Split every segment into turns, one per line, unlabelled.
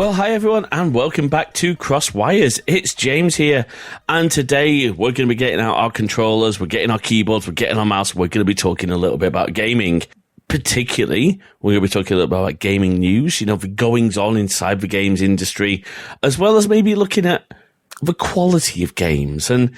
Well, hi everyone, and welcome back to Crosswires. It's James here, and today we're going to be getting out our controllers, we're getting our keyboards, we're getting our mouse, we're going to be talking a little bit about gaming. Particularly, we're going to be talking a little bit about gaming news, the goings-on inside the games industry, as well as maybe looking at the quality of games and,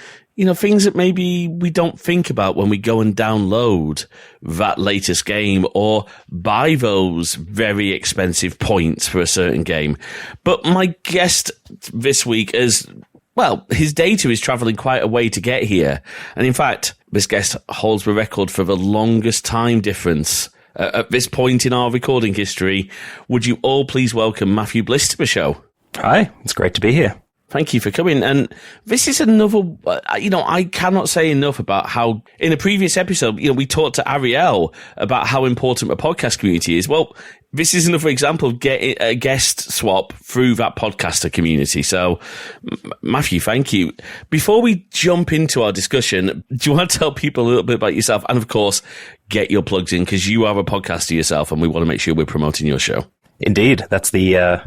things that maybe we don't think about when we go and download that latest game or buy those very expensive points for a certain game. But my guest this week is, well, his data is traveling quite a way to get here. And in fact, this guest holds the record for the longest time difference at this point in our recording history. Would you all please welcome Matthew Bliss to the show?
Hi, it's great to be here.
Thank you for coming. And this is another, I cannot say enough about how, in a previous episode, we talked to Ariel about how important the podcast community is. Well, this is another example of getting a guest swap through that podcaster community. So, Matthew, thank you. Before we jump into our discussion, do you want to tell people a little bit about yourself? And of course, get your plugs in, because you are a podcaster yourself and we want to make sure we're promoting your show.
Indeed. That's the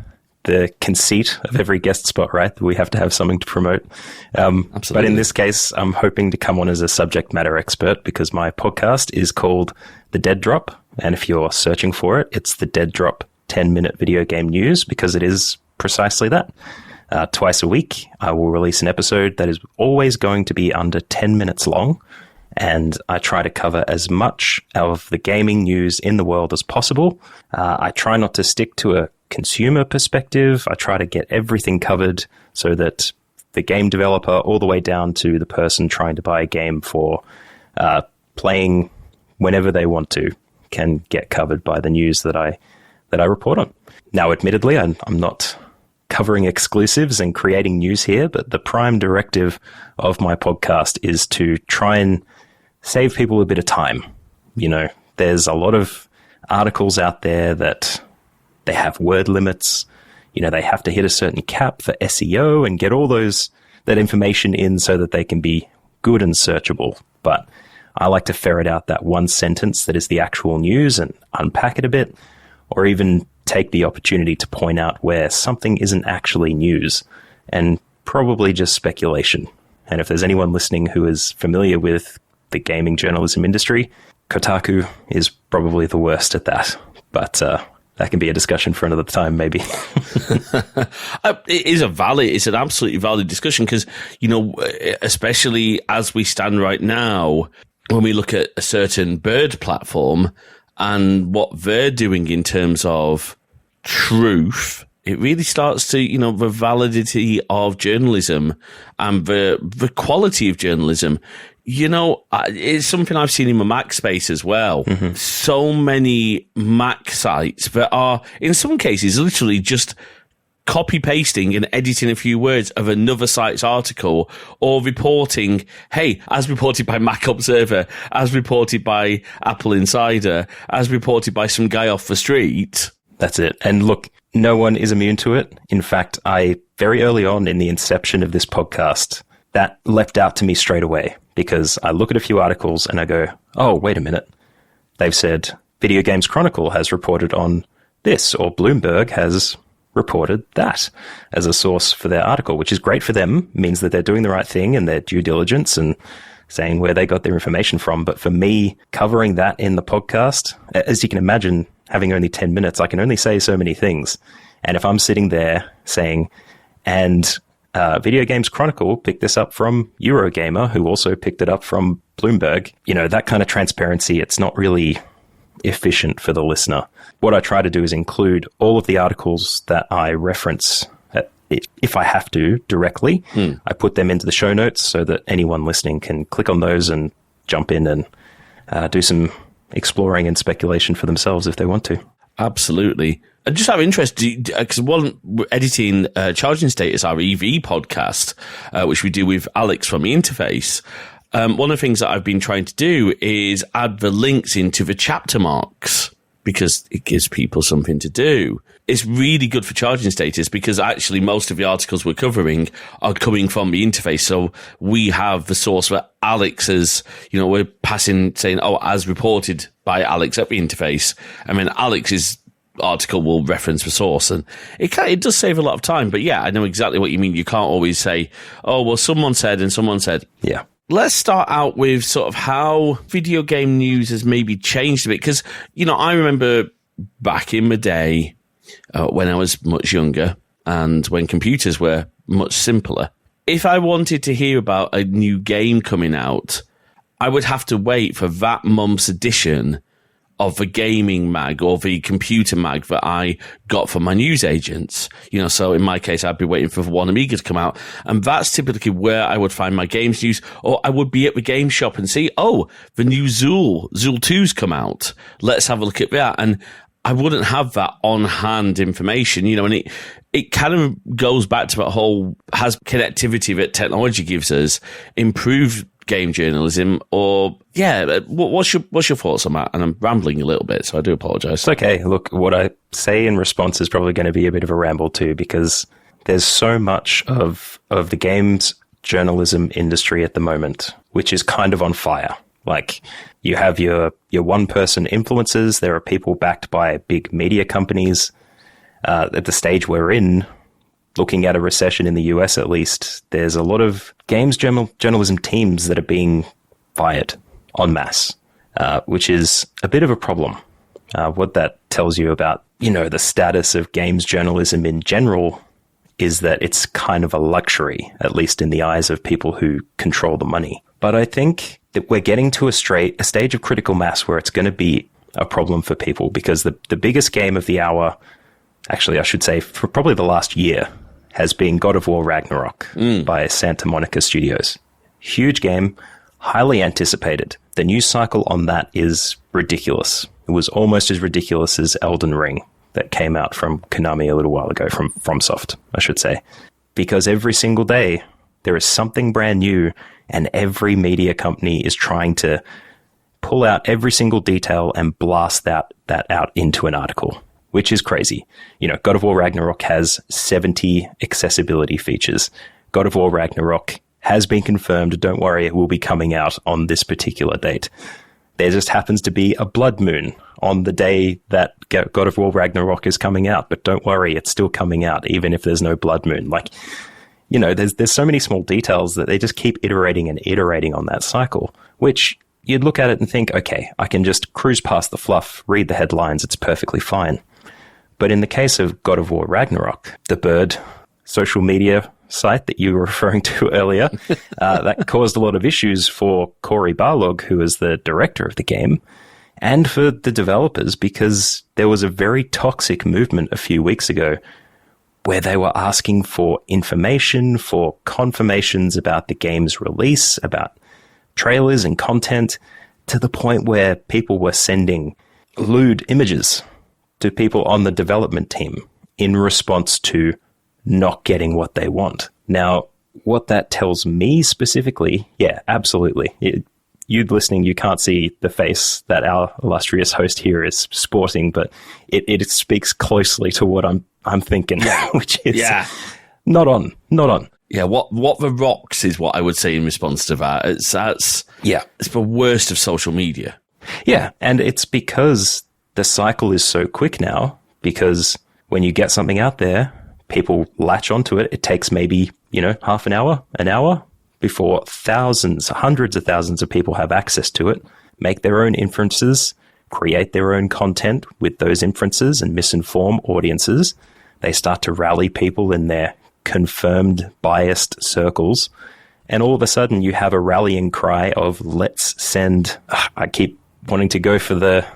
conceit of every guest spot, right? We have to have something to promote.
Absolutely.
But in this case, I'm hoping to come on as a subject matter expert because my podcast is called The Dead Drop. And if you're searching for it, it's The Dead Drop 10-minute video game news, because it is precisely that. Twice a week, I will release an episode that is always going to be under 10 minutes long. And I try to cover as much of the gaming news in the world as possible. I try not to stick to a consumer perspective. I try to get everything covered so that the game developer all the way down to the person trying to buy a game for playing whenever they want to can get covered by the news that I report on. Now, admittedly, I'm not covering exclusives and creating news here, but the prime directive of my podcast is to try and save people a bit of time. There's a lot of articles out there that they have word limits. They have to hit a certain cap for SEO and get all that information in so that they can be good and searchable. But I like to ferret out that one sentence that is the actual news and unpack it a bit, or even take the opportunity to point out where something isn't actually news and probably just speculation. And if there's anyone listening who is familiar with the gaming journalism industry, Kotaku is probably the worst at that. But that can be a discussion for another time, maybe.
It's an absolutely valid discussion because, especially as we stand right now, when we look at a certain bird platform and what they're doing in terms of truth, it really starts to, the validity of journalism and the quality of journalism. It's something I've seen in my Mac space as well. Mm-hmm. So many Mac sites that are, in some cases, literally just copy-pasting and editing a few words of another site's article, or reporting, hey, as reported by Mac Observer, as reported by Apple Insider, as reported by some guy off the street.
That's it. And look, no one is immune to it. In fact, I, very early on in the inception of this podcast, that leapt out to me straight away, because I look at a few articles and I go, oh, wait a minute. They've said Video Games Chronicle has reported on this, or Bloomberg has reported that as a source for their article, which is great for them, means that they're doing the right thing and their due diligence and saying where they got their information from. But for me, covering that in the podcast, as you can imagine, having only 10 minutes, I can only say so many things. And if I'm sitting there saying, and Video Games Chronicle picked this up from Eurogamer, who also picked it up from Bloomberg, that kind of transparency, it's not really efficient for the listener. What I try to do is include all of the articles that I reference, if I have to, directly. I put them into the show notes so that anyone listening can click on those and jump in and do some exploring and speculation for themselves if they want to.
Absolutely. I just have interest, because one, we're editing Charging Status, our EV podcast, which we do with Alex from the Interface. One of the things that I've been trying to do is add the links into the chapter marks, because it gives people something to do. It's really good for Charging Status because actually most of the articles we're covering are coming from the Interface. So we have the source where Alex is, we're passing, saying, oh, as reported by Alex at the Interface. And then Alex is article will reference the source, and it does save a lot of time. But yeah, I know exactly what you mean. You can't always say, oh, well, someone said and someone said.
Yeah.
Let's start out with sort of how video game news has maybe changed a bit. Because, I remember back in the day when I was much younger and when computers were much simpler, if I wanted to hear about a new game coming out, I would have to wait for that month's edition of the gaming mag or the computer mag that I got from my news agents. So in my case, I'd be waiting for One Amiga to come out. And that's typically where I would find my games news, or I would be at the game shop and see, oh, the new Zool 2's come out. Let's have a look at that. And I wouldn't have that on-hand information, and it kind of goes back to that whole has connectivity that technology gives us improved game journalism, or what's your thoughts on that? And I'm rambling a little bit, so I do apologize.
It's okay. Look, what I say in response is probably going to be a bit of a ramble too, because there's so much of the games journalism industry at the moment, which is kind of on fire. Like, you have your one-person influencers. There are people backed by big media companies. At the stage we're in, looking at a recession in the US at least, there's a lot of games journalism teams that are being fired en masse, which is a bit of a problem. What that tells you about, the status of games journalism in general is that it's kind of a luxury, at least in the eyes of people who control the money. But I think that we're getting to a stage of critical mass where it's going to be a problem for people, because the biggest game of the hour, actually I should say for probably the last year, has been God of War Ragnarok by Santa Monica Studios. Huge game, highly anticipated. The news cycle on that is ridiculous. It was almost as ridiculous as Elden Ring that came out from Konami a little while ago, from FromSoft, I should say. Because every single day there is something brand new, and every media company is trying to pull out every single detail and blast that out into an article, which is crazy. God of War Ragnarok has 70 accessibility features. God of War Ragnarok has been confirmed. Don't worry, it will be coming out on this particular date. There just happens to be a blood moon on the day that God of War Ragnarok is coming out, but don't worry, it's still coming out, even if there's no blood moon. There's so many small details that they just keep iterating and iterating on that cycle, which you'd look at it and think, okay, I can just cruise past the fluff, read the headlines, it's perfectly fine. But in the case of God of War Ragnarok, the Bird social media site that you were referring to earlier, that caused a lot of issues for Cory Barlog, who is the director of the game, and for the developers, because there was a very toxic movement a few weeks ago where they were asking for information, for confirmations about the game's release, about trailers and content, to the point where people were sending lewd images to people on the development team in response to not getting what they want. Now, what that tells me specifically, yeah, absolutely. You listening, you can't see the face that our illustrious host here is sporting, but it speaks closely to what I'm thinking, which is not on.
Yeah, what the rocks is what I would say in response to that. It's the worst of social media.
Yeah, and it's because the cycle is so quick now, because when you get something out there, people latch onto it. It takes maybe, half an hour before thousands, hundreds of thousands of people have access to it, make their own inferences, create their own content with those inferences and misinform audiences. They start to rally people in their confirmed biased circles. And all of a sudden you have a rallying cry of let's send, I keep wanting to go for the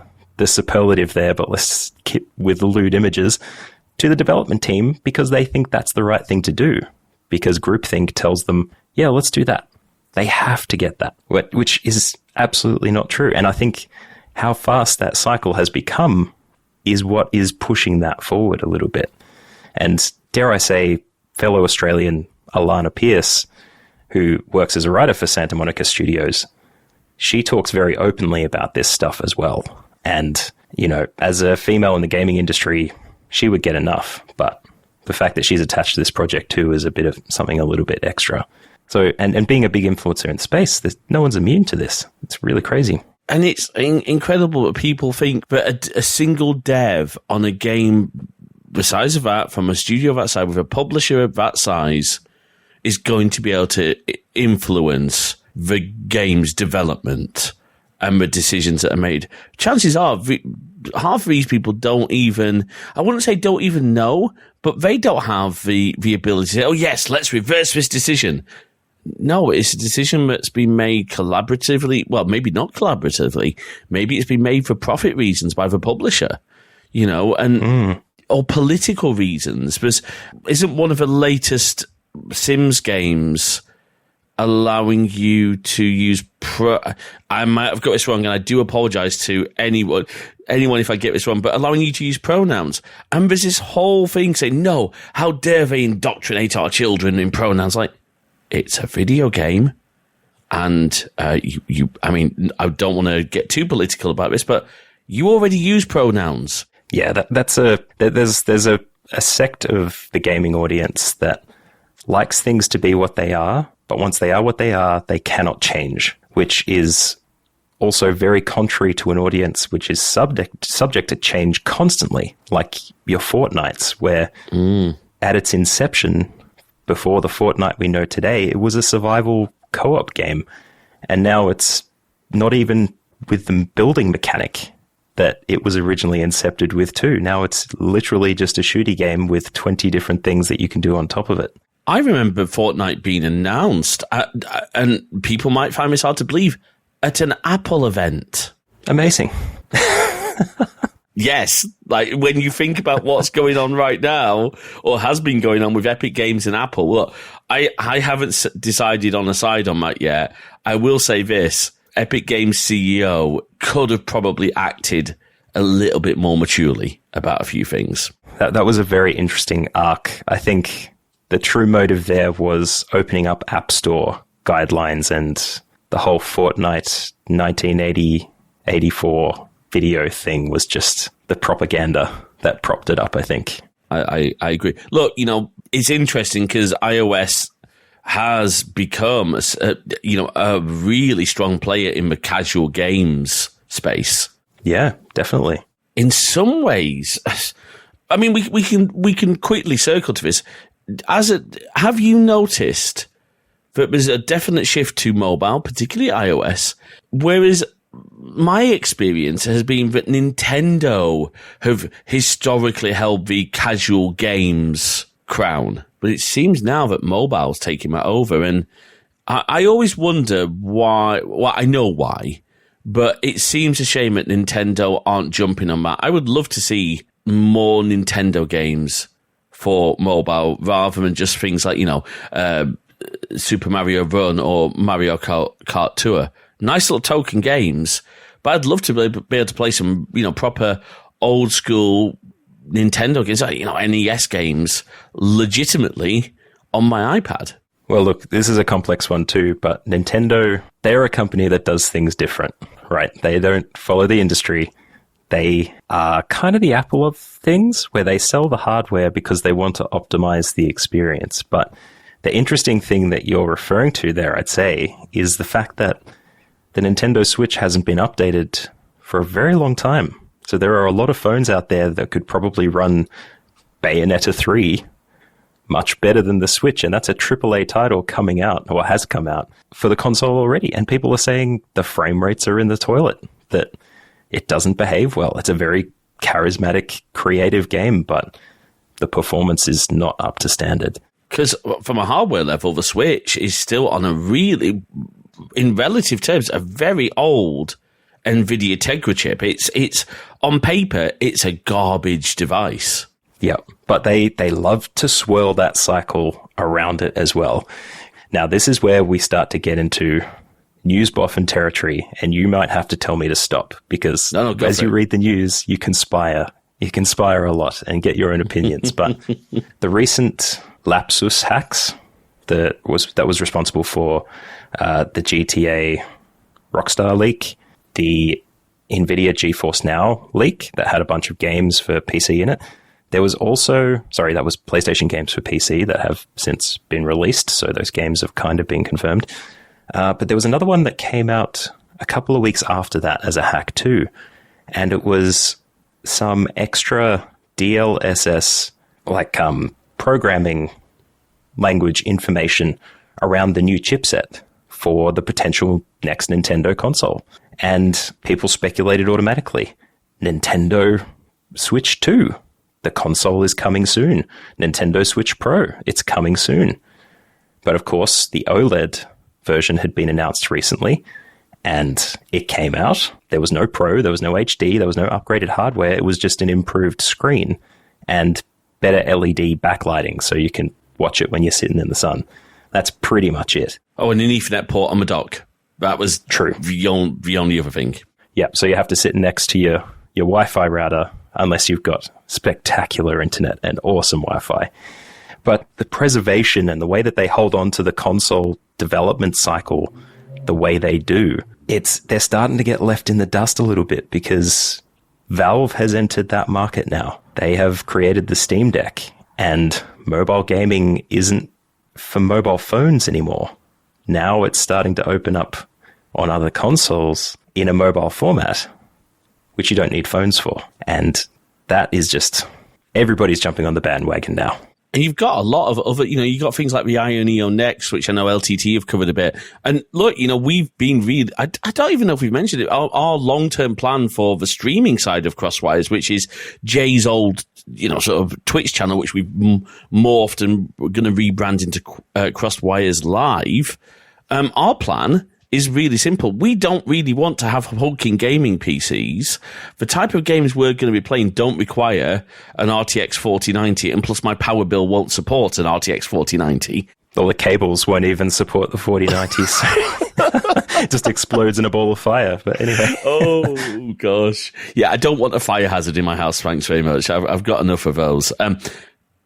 superlative there, but let's keep with the lewd images, to the development team, because they think that's the right thing to do, because groupthink tells them, yeah, let's do that. They have to get that, which is absolutely not true. And I think how fast that cycle has become is what is pushing that forward a little bit. And dare I say, fellow Australian Alana Pierce, who works as a writer for Santa Monica Studios, she talks very openly about this stuff as well. And, as a female in the gaming industry, she would get enough. But the fact that she's attached to this project too is a bit of something a little bit extra. So, and being a big influencer in space, no one's immune to this. It's really crazy.
And it's incredible that people think that a single dev on a game the size of that, from a studio of that size, with a publisher of that size, is going to be able to influence the game's development and the decisions that are made. Chances are, half of these people don't even, I wouldn't say don't even know, but they don't have the ability to say, oh yes, let's reverse this decision. No, it's a decision that's been made collaboratively. Well, maybe not collaboratively. Maybe it's been made for profit reasons by the publisher, and or political reasons. Because isn't one of the latest Sims games allowing you to use I might have got this wrong, and I do apologize to anyone if I get this wrong, but allowing you to use pronouns. And there's this whole thing saying, no, how dare they indoctrinate our children in pronouns? Like, it's a video game. And I mean, I don't want to get too political about this, but you already use pronouns.
Yeah, there's a sect of the gaming audience that likes things to be what they are, but once they are what they are, they cannot change, which is also very contrary to an audience which is subject to change constantly, like your Fortnites, where at its inception, before the Fortnite we know today, it was a survival co-op game, and now it's not even with the building mechanic that it was originally incepted with too. Now it's literally just a shooty game with 20 different things that you can do on top of it.
I remember Fortnite being announced, and people might find this hard to believe, at an Apple event.
Amazing.
Yes, like when you think about what's going on right now, or has been going on with Epic Games and Apple. Look, I haven't decided on a side on that yet. I will say this. Epic Games CEO could have probably acted a little bit more maturely about a few things.
That was a very interesting arc. I think the true motive there was opening up App Store guidelines, and the whole Fortnite 1984 video thing was just the propaganda that propped it up, I think.
I agree. Look, it's interesting because iOS has become a really strong player in the casual games space.
Yeah, definitely.
In some ways, I mean, we can quickly circle to this. Have you noticed that there's a definite shift to mobile, particularly iOS, whereas my experience has been that Nintendo have historically held the casual games crown, but it seems now that mobile's taking that over, and I always wonder why. Well, I know why, but it seems a shame that Nintendo aren't jumping on that. I would love to see more Nintendo games for mobile rather than just things like, Super Mario Run or Mario Kart Tour. Nice little token games, but I'd love to be able to play some, proper old school Nintendo games, NES games, legitimately on my iPad.
Well, look, this is a complex one too, but Nintendo, they're a company that does things different, right? They don't follow the industry. They are kind of the Apple of things, where they sell the hardware because they want to optimize the experience. But the interesting thing that you're referring to there, I'd say, is the fact that the Nintendo Switch hasn't been updated for a very long time. So there are a lot of phones out there that could probably run Bayonetta 3 much better than the Switch, and that's a AAA title coming out, or has come out, for the console already. And people are saying the frame rates are in the toilet, that it doesn't behave well. It's a very charismatic, creative game, but the performance is not up to standard.
Because from a hardware level, the Switch is still on a really, in relative terms, a very old NVIDIA Tegra chip. It's on paper, it's a garbage device.
Yeah, but they love to swirl that cycle around it as well. Now, this is where we start to get into news boffin territory, and you might have to tell me to stop, because as you read the news, you conspire a lot and get your own opinions. But the recent Lapsus hacks that was responsible for the GTA Rockstar leak, the NVIDIA GeForce Now leak that had a bunch of games for PC in it. There was also, that was PlayStation games for PC that have since been released, so those games have kind of been confirmed. But there was another one that came out a couple of weeks after that as a hack too. And it was some extra DLSS, like programming language information around the new chipset for the potential next Nintendo console. And people speculated automatically. Nintendo Switch 2, the console is coming soon. Nintendo Switch Pro, it's coming soon. But of course, the OLED version had been announced recently, and it came out. There was no Pro, there was no HD, there was no upgraded hardware. It was just an improved screen and better LED backlighting so you can watch it when you're sitting in the sun. That's pretty much it.
Oh, and an Ethernet port on the dock. That was
true.
The only other thing.
Yep, so you have to sit next to your Wi-Fi router unless you've got spectacular internet and awesome Wi-Fi. But the preservation and the way that they hold on to the console development cycle the way they do, they're starting to get left in the dust a little bit because Valve has entered that market now. They have created the Steam Deck, and mobile gaming isn't for mobile phones anymore. Now it's starting to open up on other consoles in a mobile format, which you don't need phones for. And that is just, everybody's jumping on the bandwagon now.
And you've got a lot of other, you've got things like the Ioneo Next, which I know LTT have covered a bit. And look, we've been really, I don't even know if we've mentioned it, our long-term plan for the streaming side of Crosswires, which is Jay's old, sort of Twitch channel, which we've morphed and we're going to rebrand into Crosswires Live. Our plan is really simple. We don't really want to have hulking gaming PCs. The type of games we're going to be playing don't require an RTX 4090, and plus my power bill won't support an RTX 4090.
Well, the cables won't even support the 4090s. It just explodes in a ball of fire. But anyway.
Oh, gosh. Yeah, I don't want a fire hazard in my house, thanks very much. I've got enough of those.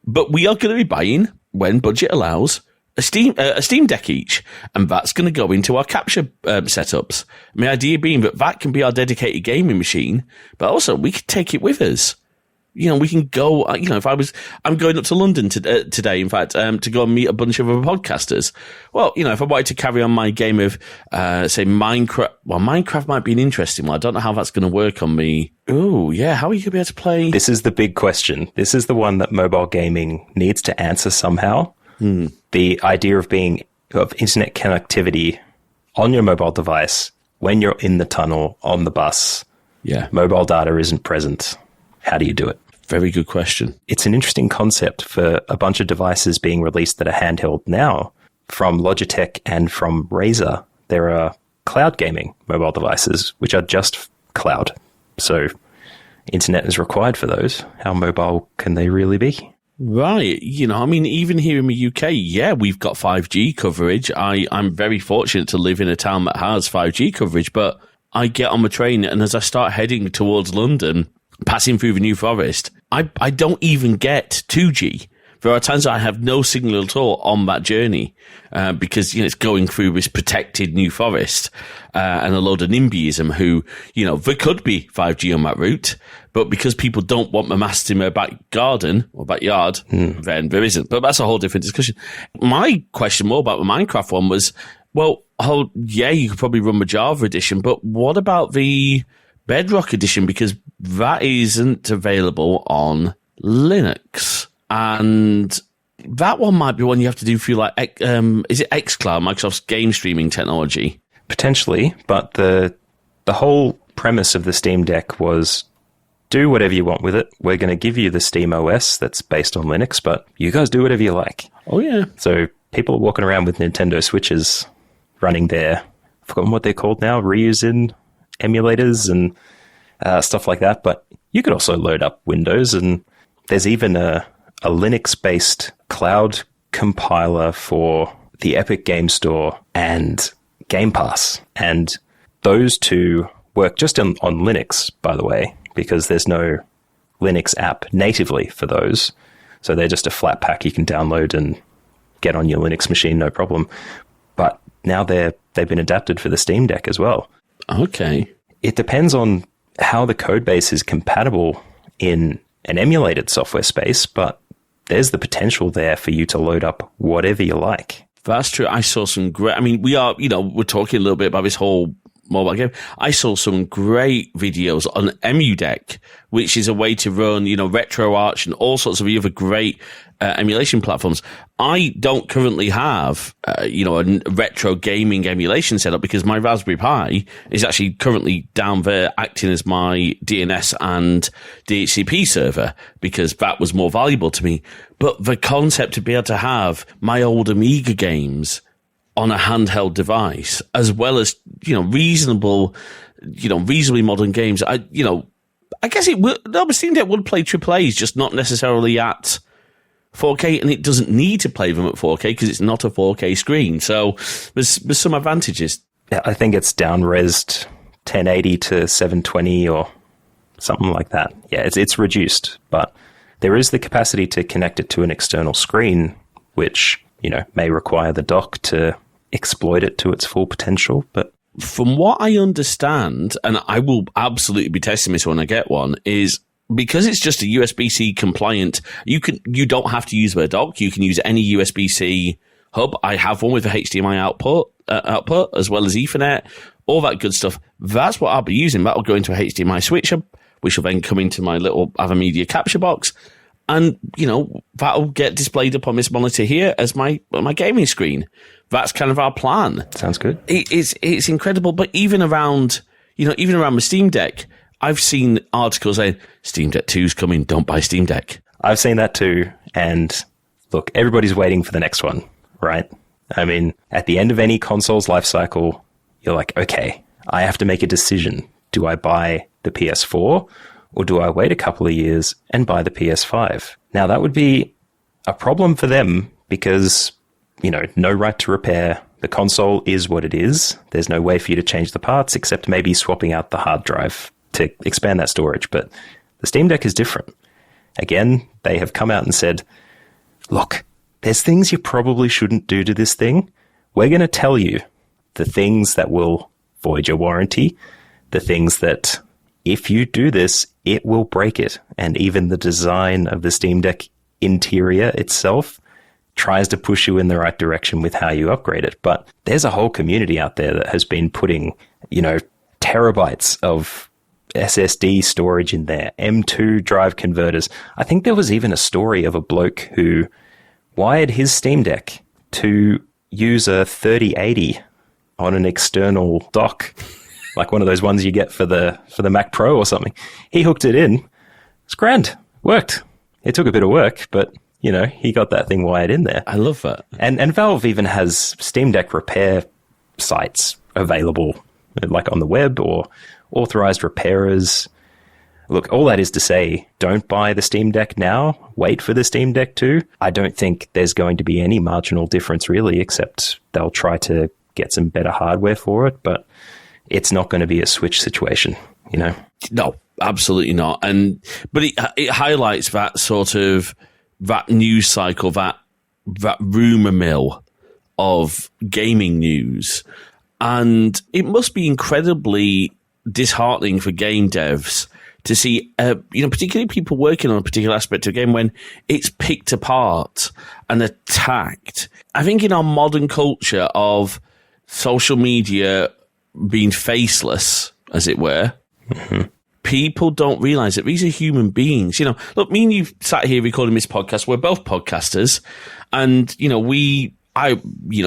But we are going to be buying, when budget allows, a Steam Deck each, and that's going to go into our capture setups. My idea being that can be our dedicated gaming machine, but also we could take it with us. We can go, I'm going up to London today, in fact, to go and meet a bunch of other podcasters. Well, if I wanted to carry on my game of, say, Minecraft, well, Minecraft might be an interesting one. I don't know how that's going to work on me. Oh, yeah, how are you going to be able to play?
This is the big question. This is the one that mobile gaming needs to answer somehow. The idea of internet connectivity on your mobile device when you're in the tunnel, on the bus.
Yeah.
Mobile data isn't present. How do you do it?
Very good question.
It's an interesting concept for a bunch of devices being released that are handheld now. From Logitech and from Razer, there are cloud gaming mobile devices, which are just cloud. So internet is required for those. How mobile can they really be?
Right. Even here in the UK, yeah, we've got 5G coverage. I'm very fortunate to live in a town that has 5G coverage, but I get on the train, and as I start heading towards London, passing through the New Forest, I don't even get 2G. There are times I have no signal at all on that journey because it's going through this protected New Forest and a load of NIMBYism who, there could be 5G on that route, but because people don't want the masts in their back garden or backyard, then there isn't. But that's a whole different discussion. My question more about the Minecraft one was, well, you could probably run the Java edition, but what about the Bedrock edition? Because that isn't available on Linux. And that one might be one you have to do through is it xCloud, Microsoft's game streaming technology?
Potentially, but the whole premise of the Steam Deck was do whatever you want with it. We're going to give you the Steam OS that's based on Linux, but you guys do whatever you like.
Oh, yeah.
So people are walking around with Nintendo Switches running their, I've forgotten what they're called now, reusing emulators and stuff like that. But you could also load up Windows, and there's even a Linux-based cloud compiler for the Epic Game Store and Game Pass. And those two work just on Linux, by the way, because there's no Linux app natively for those. So they're just a flat pack you can download and get on your Linux machine, no problem. But now they've been adapted for the Steam Deck as well.
Okay.
It depends on how the code base is compatible in an emulated software space, but there's the potential there for you to load up whatever you like.
That's true. I saw some great, we are, we're talking a little bit about this whole mobile game. I saw some great videos on EmuDeck, which is a way to run, RetroArch and all sorts of other great emulation platforms. I don't currently have, a retro gaming emulation setup because my Raspberry Pi is actually currently down there acting as my DNS and DHCP server because that was more valuable to me. But the concept to be able to have my old Amiga games on a handheld device, as well as, reasonably modern games. I guess it would, the Steam Deck would play AAAs, just not necessarily at 4K, and it doesn't need to play them at 4K because it's not a 4K screen. So there's some advantages.
Yeah, I think it's down-resed 1080 to 720 or something like that. Yeah, it's reduced, but there is the capacity to connect it to an external screen, which, may require the dock to exploit it to its full potential. But
from what I understand, and I will absolutely be testing this when I get one, is because it's just a USB-C compliant, you don't have to use the dock. You can use any USB-C hub. I have one with a HDMI output as well as Ethernet, all that good stuff. That's what I'll be using. That'll go into a HDMI switcher, which will then come into my little AVerMedia capture box. And, that'll get displayed up on this monitor here as my gaming screen. That's kind of our plan.
Sounds good.
It's incredible. But even around the Steam Deck, I've seen articles saying, Steam Deck 2's coming, don't buy Steam Deck.
I've seen that too. And look, everybody's waiting for the next one, right? I mean, at the end of any console's life cycle, you're like, okay, I have to make a decision. Do I buy the PS4? Or do I wait a couple of years and buy the PS5? Now, that would be a problem for them because, no right to repair. The console is what it is. There's no way for you to change the parts except maybe swapping out the hard drive to expand that storage. But the Steam Deck is different. Again, they have come out and said, look, there's things you probably shouldn't do to this thing. We're going to tell you the things that will void your warranty, the things that if you do this, it will break it. And even the design of the Steam Deck interior itself tries to push you in the right direction with how you upgrade it. But there's a whole community out there that has been putting, terabytes of SSD storage in there, M2 drive converters. I think there was even a story of a bloke who wired his Steam Deck to use a 3080 on an external dock. Like one of those ones you get for the Mac Pro or something. He hooked it in. It's grand. Worked. It took a bit of work, but, he got that thing wired in there.
I love that.
And Valve even has Steam Deck repair sites available, like on the web or authorized repairers. Look, all that is to say, don't buy the Steam Deck now. Wait for the Steam Deck 2. I don't think there's going to be any marginal difference really, except they'll try to get some better hardware for it, but it's not going to be a Switch situation,
No, absolutely not. But it highlights that sort of that news cycle, that rumor mill of gaming news, and it must be incredibly disheartening for game devs to see, particularly people working on a particular aspect of a game when it's picked apart and attacked. I think in our modern culture of social media being faceless, as it were, people don't realize that these are human beings. Look, me and you sat here recording this podcast. We're both podcasters, and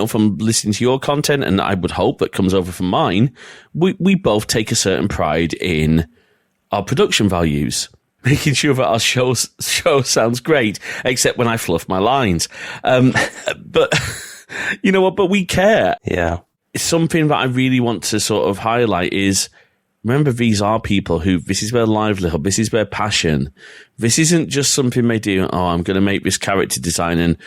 from listening to your content, and I would hope that comes over from mine, we both take a certain pride in our production values, making sure that our show sounds great, except when I fluff my lines. But you know what? But we care.
Yeah.
Something that I really want to sort of highlight is, remember, these are people who, this is their livelihood, this is their passion. This isn't just something they do, I'm going to make this character design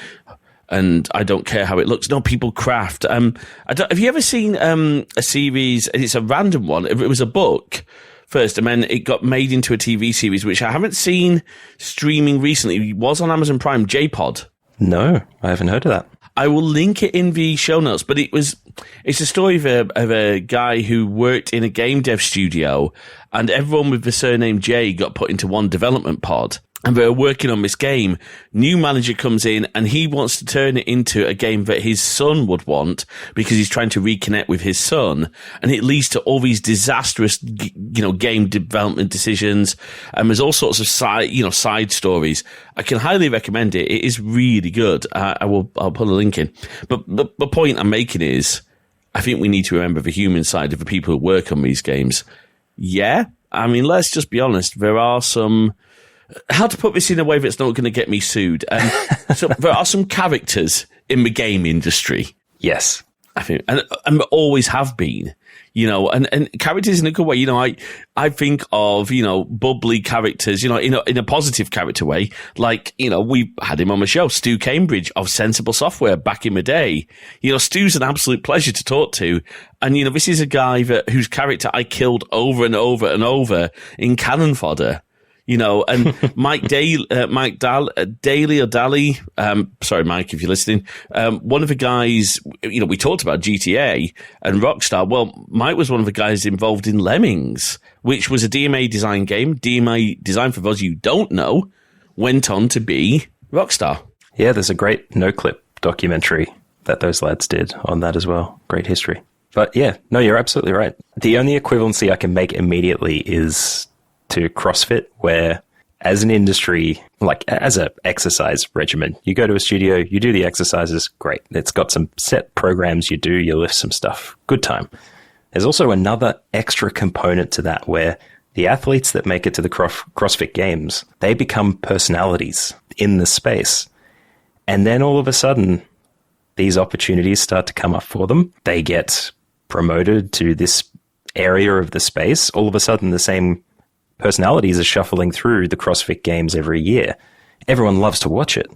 and I don't care how it looks. No, people craft. Have you ever seen a series, and it's a random one, it was a book first, and then it got made into a TV series, which I haven't seen streaming recently. It was on Amazon Prime, J-Pod.
No, I haven't heard of that.
I will link it in the show notes, but it's a story of a guy who worked in a game dev studio, and everyone with the surname J got put into one development pod. and they're working on this game. New manager comes in and he wants to turn it into a game that his son would want because he's trying to reconnect with his son. And it leads to all these disastrous, game development decisions. And there's all sorts of side stories. I can highly recommend it. It is really good. I'll put a link in. But the point I'm making is, I think we need to remember the human side of the people who work on these games. Yeah. I mean, let's just be honest. There are some, how to put this in a way that's not going to get me sued. So there are some characters in the game industry.
Yes.
I think, and always have been, and characters in a good way. I think of, bubbly characters, in a positive character way. Like, we had him on the show, Stu Cambridge of Sensible Software back in the day. Stu's an absolute pleasure to talk to. And, this is a guy whose character I killed over and over and over in cannon fodder. And Mike Daly, sorry, Mike, if you're listening, one of the guys, we talked about GTA and Rockstar. Well, Mike was one of the guys involved in Lemmings, which was a DMA design game. DMA design, for those you don't know, went on to be Rockstar.
Yeah, there's a great no-clip documentary that those lads did on that as well. Great history. But yeah, no, you're absolutely right. The only equivalency I can make immediately is to CrossFit, where as an industry, like as a exercise regimen, you go to a studio, you do the exercises, great. It's got some set programs you do, you lift some stuff, good time. There's also another extra component to that where the athletes that make it to the CrossFit Games, they become personalities in the space. And then all of a sudden, these opportunities start to come up for them. They get promoted to this area of the space. All of a sudden, the same personalities are shuffling through the CrossFit Games every year. Everyone loves to watch it.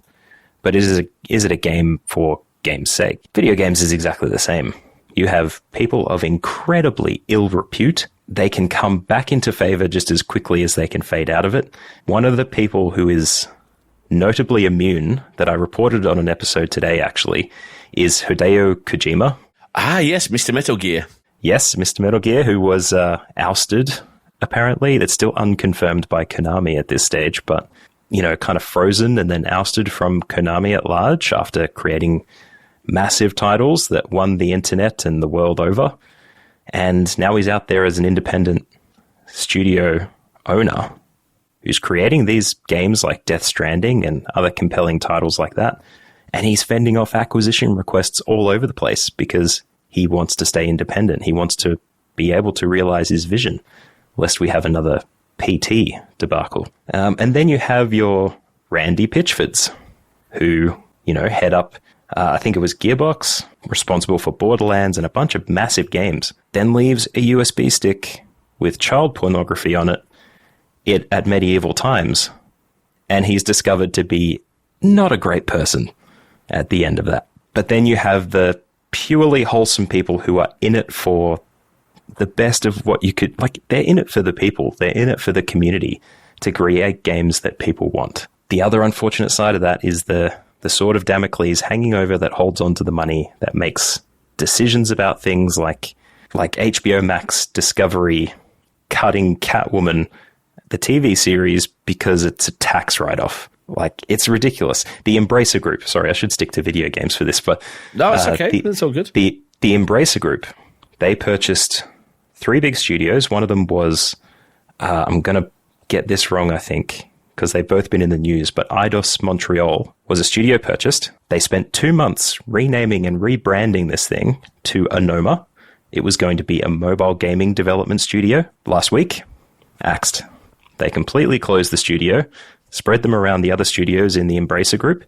But is it a game for game's sake? Video games is exactly the same. You have people of incredibly ill repute. They can come back into favor just as quickly as they can fade out of it. One of the people who is notably immune, that I reported on an episode today actually, is Hideo Kojima.
Ah, yes, Mr. Metal Gear.
Yes, Mr. Metal Gear, who was ousted, apparently. That's still unconfirmed by Konami at this stage, but, kind of frozen and then ousted from Konami at large after creating massive titles that won the internet and the world over. And now he's out there as an independent studio owner who's creating these games like Death Stranding and other compelling titles like that. And he's fending off acquisition requests all over the place because he wants to stay independent. He wants to be able to realize his vision, lest we have another PT debacle. And then you have your Randy Pitchfords, who, head up, I think it was Gearbox, responsible for Borderlands and a bunch of massive games, then leaves a USB stick with child pornography on it at medieval times. And he's discovered to be not a great person at the end of that. But then you have the purely wholesome people who are in it for the best of what you could, like, they're in it for the people, they're in it for the community to create games that people want. The other unfortunate side of that is the sword of Damocles hanging over that holds on to the money, that makes decisions about things like HBO Max Discovery cutting Catwoman, the TV series, because it's a tax write-off. Like, it's ridiculous. The Embracer Group, sorry, I should stick to video games for this, but...
No, it's okay. That's all good.
The Embracer Group, they purchased 3 big studios. One of them was, I'm going to get this wrong, I think, because they've both been in the news, but Eidos Montreal was a studio purchased. They spent 2 months renaming and rebranding this thing to Anoma. It was going to be a mobile gaming development studio. Last week, axed. They completely closed the studio, spread them around the other studios in the Embracer Group,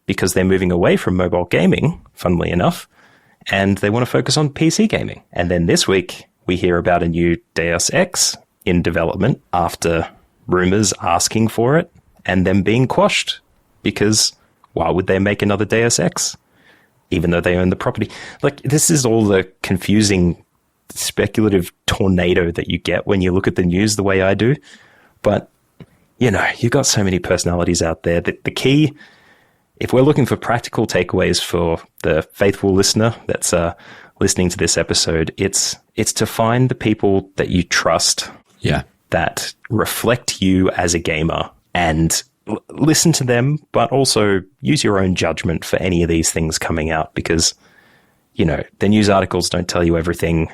because they're moving away from mobile gaming, funnily enough, and they want to focus on PC gaming. And then this week, we hear about a new Deus Ex in development after rumors asking for it and them being quashed, because why would they make another Deus Ex, even though they own the property? Like, this is all the confusing, speculative tornado that you get when you look at the news the way I do. But, you've got so many personalities out there. The key, if we're looking for practical takeaways for the faithful listener that's listening to this episode, it's to find the people that you trust,
yeah,
that reflect you as a gamer and listen to them, but also use your own judgment for any of these things coming out, because, you know, the news articles don't tell you everything.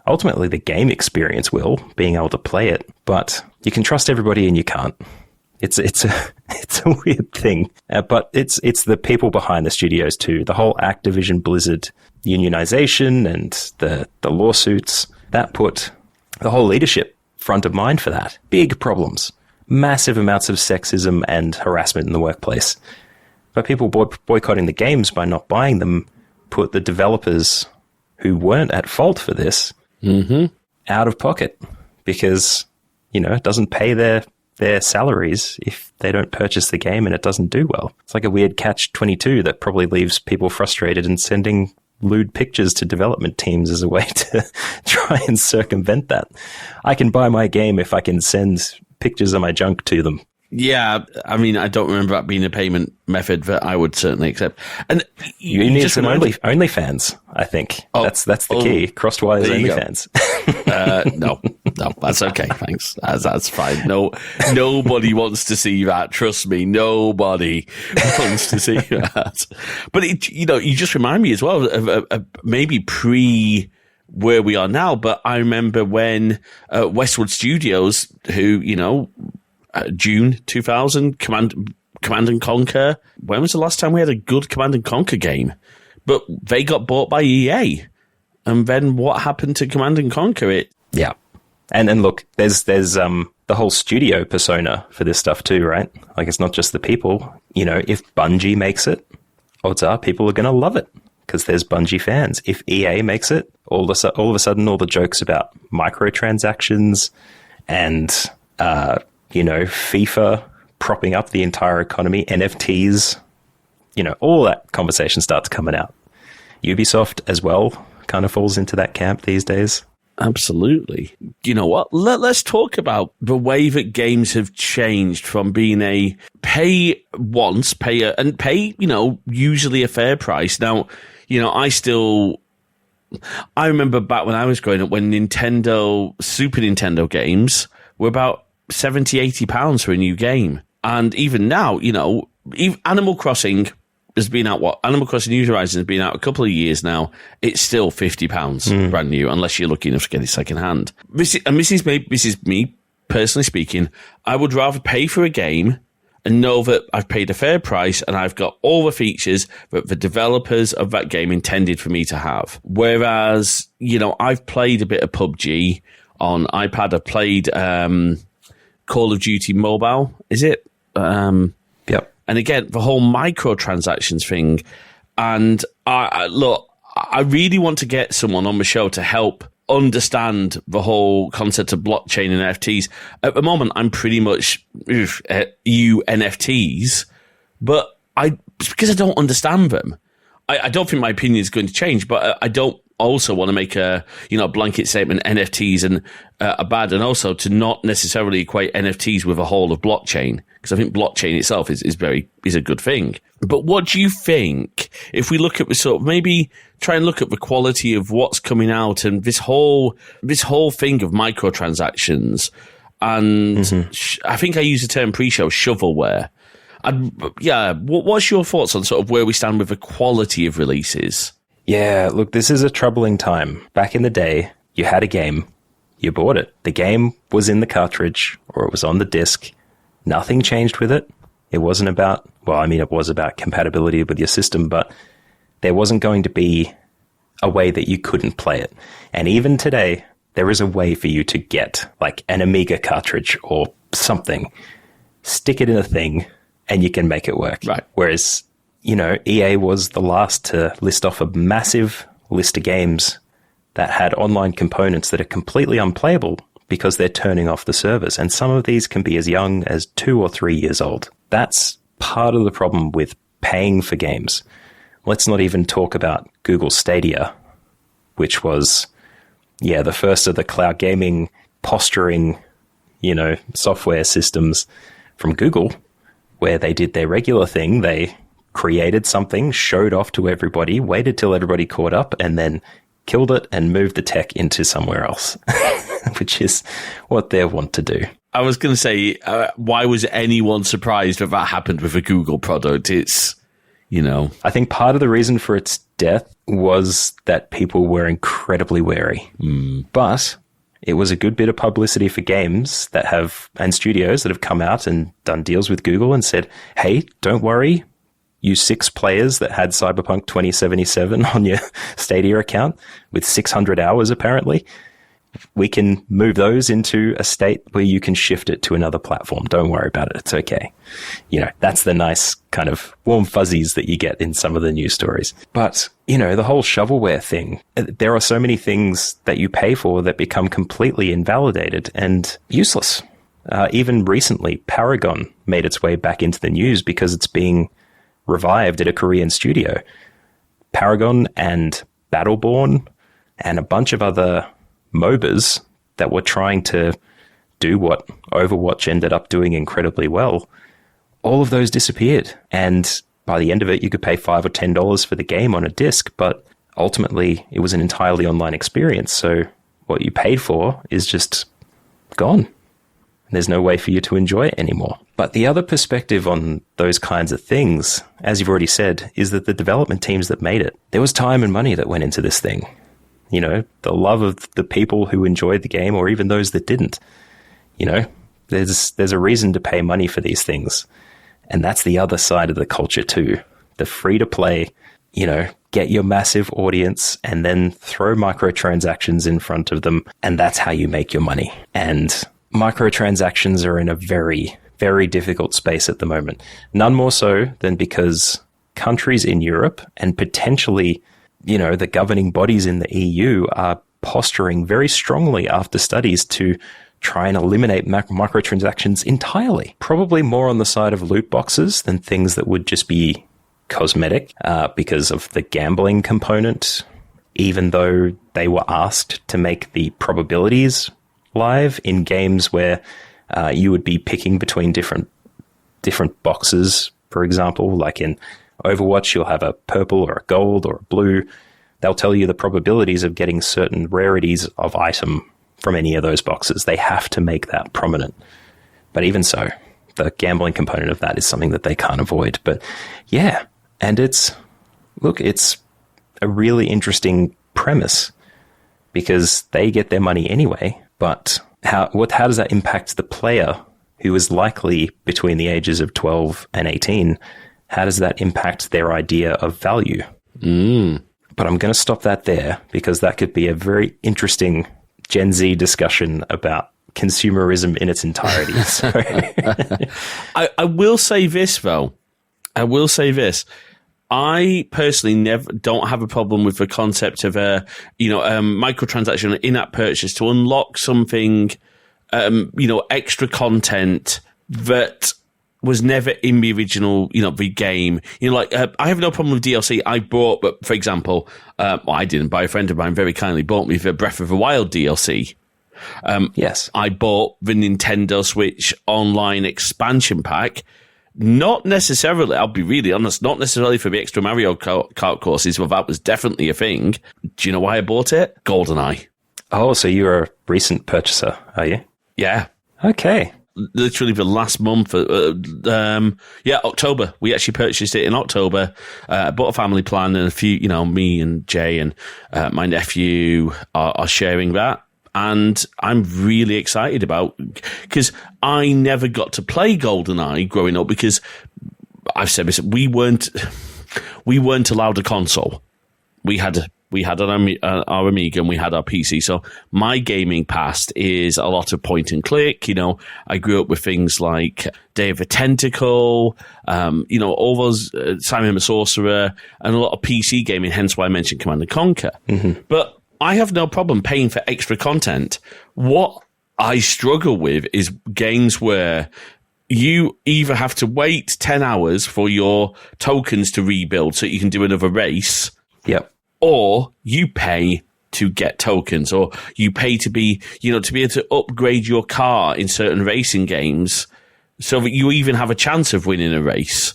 Ultimately, the game experience will, being able to play it, but you can trust everybody and you can't. It's a weird thing, but it's the people behind the studios too. The whole Activision Blizzard unionization and the lawsuits, that put the whole leadership front of mind for that. Big problems, massive amounts of sexism and harassment in the workplace. But people boycotting the games by not buying them put the developers who weren't at fault for this out of pocket, because, you know, it doesn't pay their salaries if they don't purchase the game and it doesn't do well. It's like a weird catch-22 that probably leaves people frustrated and sending lewd pictures to development teams as a way to try and circumvent that. I can buy my game if I can send pictures of my junk to them.
Yeah, I mean, I don't remember that being a payment method that I would certainly accept. And
you need some OnlyFans, I think. Oh, that's the key. Crosswise OnlyFans.
No, that's okay. Thanks. That's fine. No, nobody wants to see that. Trust me, nobody wants to see that. But you just remind me as well of maybe pre where we are now. But I remember when Westwood Studios, who, you know, June 2000, Command and Conquer. When was the last time we had a good Command and Conquer game? But they got bought by EA. And then what happened to Command and Conquer?
Yeah. And look, there's the whole studio persona for this stuff too, right? Like, it's not just the people. You know, if Bungie makes it, odds are people are going to love it because there's Bungie fans. If EA makes it, all of a sudden all the jokes about microtransactions and you know, FIFA propping up the entire economy, NFTs, you know, all that conversation starts coming out. Ubisoft as well kind of falls into that camp these days.
Absolutely. You know what? Let's talk about the way that games have changed from being a pay once, pay, you know, usually a fair price. Now, you know, I remember back when I was growing up when Super Nintendo games were about £70-80 for a new game. And even now, you know, Animal Crossing has been out, Animal Crossing New Horizons has been out a couple of years now. It's still £50 brand new, unless you're lucky enough to get it second hand. This is me personally speaking. I would rather pay for a game and know that I've paid a fair price and I've got all the features that the developers of that game intended for me to have. Whereas, you know, I've played a bit of PUBG on iPad. I've played Call of Duty Mobile, is it?
Yep.
And again, the whole microtransactions thing. And I really want to get someone on the show to help understand the whole concept of blockchain and NFTs. At the moment, I'm pretty much NFTs, but because I don't understand them. I don't think my opinion is going to change, but I don't also want to make a blanket statement NFTs and are bad, and also to not necessarily equate NFTs with a whole of blockchain, because I think blockchain itself is a good thing. But what do you think if we look at the sort of, maybe try and look at the quality of what's coming out and this whole thing of microtransactions, and I think I used the term pre-show shovelware. What's your thoughts on sort of where we stand with the quality of releases?
Yeah, look, this is a troubling time. Back in the day, you had a game, you bought it. The game was in the cartridge or it was on the disc. Nothing changed with it. It wasn't about, it was about compatibility with your system, but there wasn't going to be a way that you couldn't play it. And even today, there is a way for you to get like an Amiga cartridge or something, stick it in a thing, and you can make it work.
Right.
Whereas, you know, EA was the last to list off a massive list of games that had online components that are completely unplayable because they're turning off the servers. And some of these can be as young as 2 or 3 years old. That's part of the problem with paying for games. Let's not even talk about Google Stadia, which was, the first of the cloud gaming posturing, software systems from Google, where they did their regular thing. They created something, showed off to everybody, waited till everybody caught up, and then killed it and moved the tech into somewhere else, which is what they want to do.
I was going to say, why was anyone surprised that that happened with a Google product? It's,
I think part of the reason for its death was that people were incredibly wary. But it was a good bit of publicity for games and studios that have come out and done deals with Google and said, hey, don't worry, you 6 players that had Cyberpunk 2077 on your Stadia account with 600 hours apparently, we can move those into a state where you can shift it to another platform. Don't worry about it. It's okay. That's the nice kind of warm fuzzies that you get in some of the news stories. But, the whole shovelware thing, there are so many things that you pay for that become completely invalidated and useless. Even recently, Paragon made its way back into the news because it's being revived at a Korean studio. Paragon and Battleborn and a bunch of other MOBAs that were trying to do what Overwatch ended up doing incredibly well, all of those disappeared. And by the end of it, you could pay $5 or $10 for the game on a disc, but ultimately it was an entirely online experience. So what you paid for is just gone. There's no way for you to enjoy it anymore. But the other perspective on those kinds of things, as you've already said, is that the development teams that made it, there was time and money that went into this thing. The love of the people who enjoyed the game or even those that didn't. There's a reason to pay money for these things. And that's the other side of the culture too. The free to play, get your massive audience and then throw microtransactions in front of them. And that's how you make your money. And microtransactions are in a very, very difficult space at the moment. None more so than because countries in Europe and potentially the governing bodies in the EU are posturing very strongly after studies to try and eliminate microtransactions entirely. Probably more on the side of loot boxes than things that would just be cosmetic because of the gambling component, even though they were asked to make the probabilities live in games where you would be picking between different boxes, for example, like in Overwatch, you'll have a purple or a gold or a blue. They'll tell you the probabilities of getting certain rarities of item from any of those boxes. They have to make that prominent. But even so, the gambling component of that is something that they can't avoid. But yeah, and it's a really interesting premise because they get their money anyway. But how does that impact the player who is likely between the ages of 12 and 18? How does that impact their idea of value? But I'm going to stop that there because that could be a very interesting Gen Z discussion about consumerism in its entirety. So.
I will say this, though. I personally don't have a problem with the concept of a microtransaction, in-app purchase to unlock something, extra content that was never in the original, the game. I have no problem with DLC. I bought, but for example, I didn't buy. A friend of mine very kindly bought me the Breath of the Wild DLC.
Yes.
I bought the Nintendo Switch Online expansion pack. Not necessarily, I'll be really honest, not necessarily for the extra Mario Kart courses, but that was definitely a thing. Do you know why I bought it? GoldenEye.
Oh, so you're a recent purchaser, are you?
Yeah.
Okay.
Literally the last month, October. We actually purchased it in October. Bought a family plan and a few, me and Jay and my nephew are sharing that. And I'm really excited because I never got to play GoldenEye growing up because I've said this, we weren't allowed a console. We had our Amiga and we had our PC. So my gaming past is a lot of point and click. I grew up with things like Day of the Tentacle, all those Simon the Sorcerer, and a lot of PC gaming. Hence why I mentioned Command & Conquer. Mm-hmm. But I have no problem paying for extra content. What I struggle with is games where you either have to wait 10 hours for your tokens to rebuild so you can do another race.
Yep.
Or you pay to get tokens, or you pay to be able to upgrade your car in certain racing games so that you even have a chance of winning a race.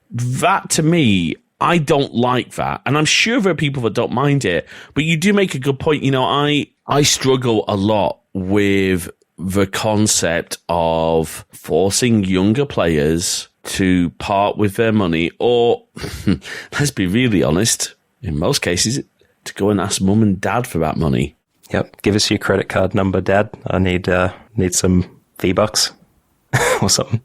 That, to me, I don't like that. And I'm sure there are people that don't mind it, but you do make a good point. I struggle a lot with the concept of forcing younger players to part with their money, or let's be really honest, in most cases, to go and ask mum and dad for that money.
Yep. Give us your credit card number, Dad. I need some V-Bucks or something.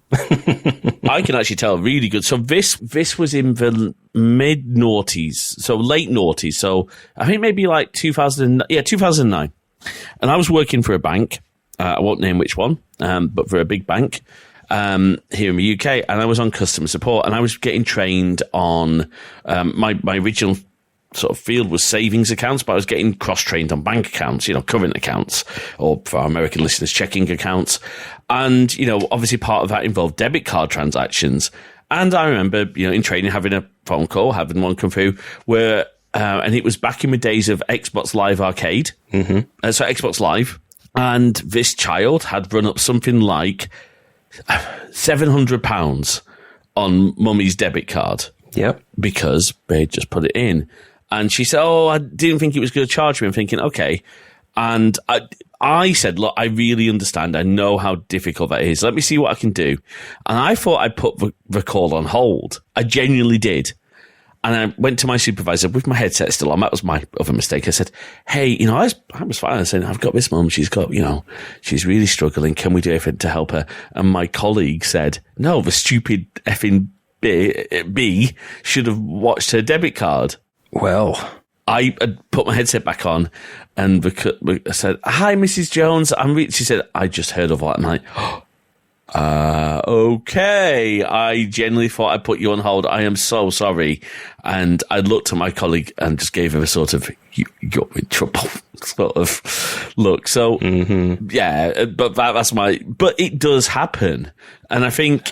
I can actually tell really good. So this was in the mid noughties, so late noughties. So I think maybe like 2009. And I was working for a bank. I won't name which one, but for a big bank here in the UK. And I was on customer support, and I was getting trained on my original sort of field was savings accounts, but I was getting cross-trained on bank accounts, current accounts, or for our American listeners, checking accounts. And, obviously part of that involved debit card transactions. And I remember, in training, having a phone call, having one come through where, and it was back in the days of Xbox Live Arcade. Mm-hmm. So Xbox Live. And this child had run up something like £700 on mummy's debit card.
Yep.
Because they just put it in. And she said, I didn't think it was going to charge me. I'm thinking, okay. And I said, look, I really understand. I know how difficult that is. Let me see what I can do. And I thought I'd put the call on hold. I genuinely did. And I went to my supervisor with my headset still on. That was my other mistake. I said, hey, I was fine. I said, I've got this mum. She's got, she's really struggling. Can we do anything to help her? And my colleague said, no, the stupid effing B should have watched her debit card.
Well,
I put my headset back on and I said, hi, Mrs. Jones. She said, I just heard of that. I'm like, okay. I genuinely thought I put you on hold. I am so sorry. And I looked at my colleague and just gave her a sort of, you're in trouble sort of look. So, yeah, but but it does happen. And I think,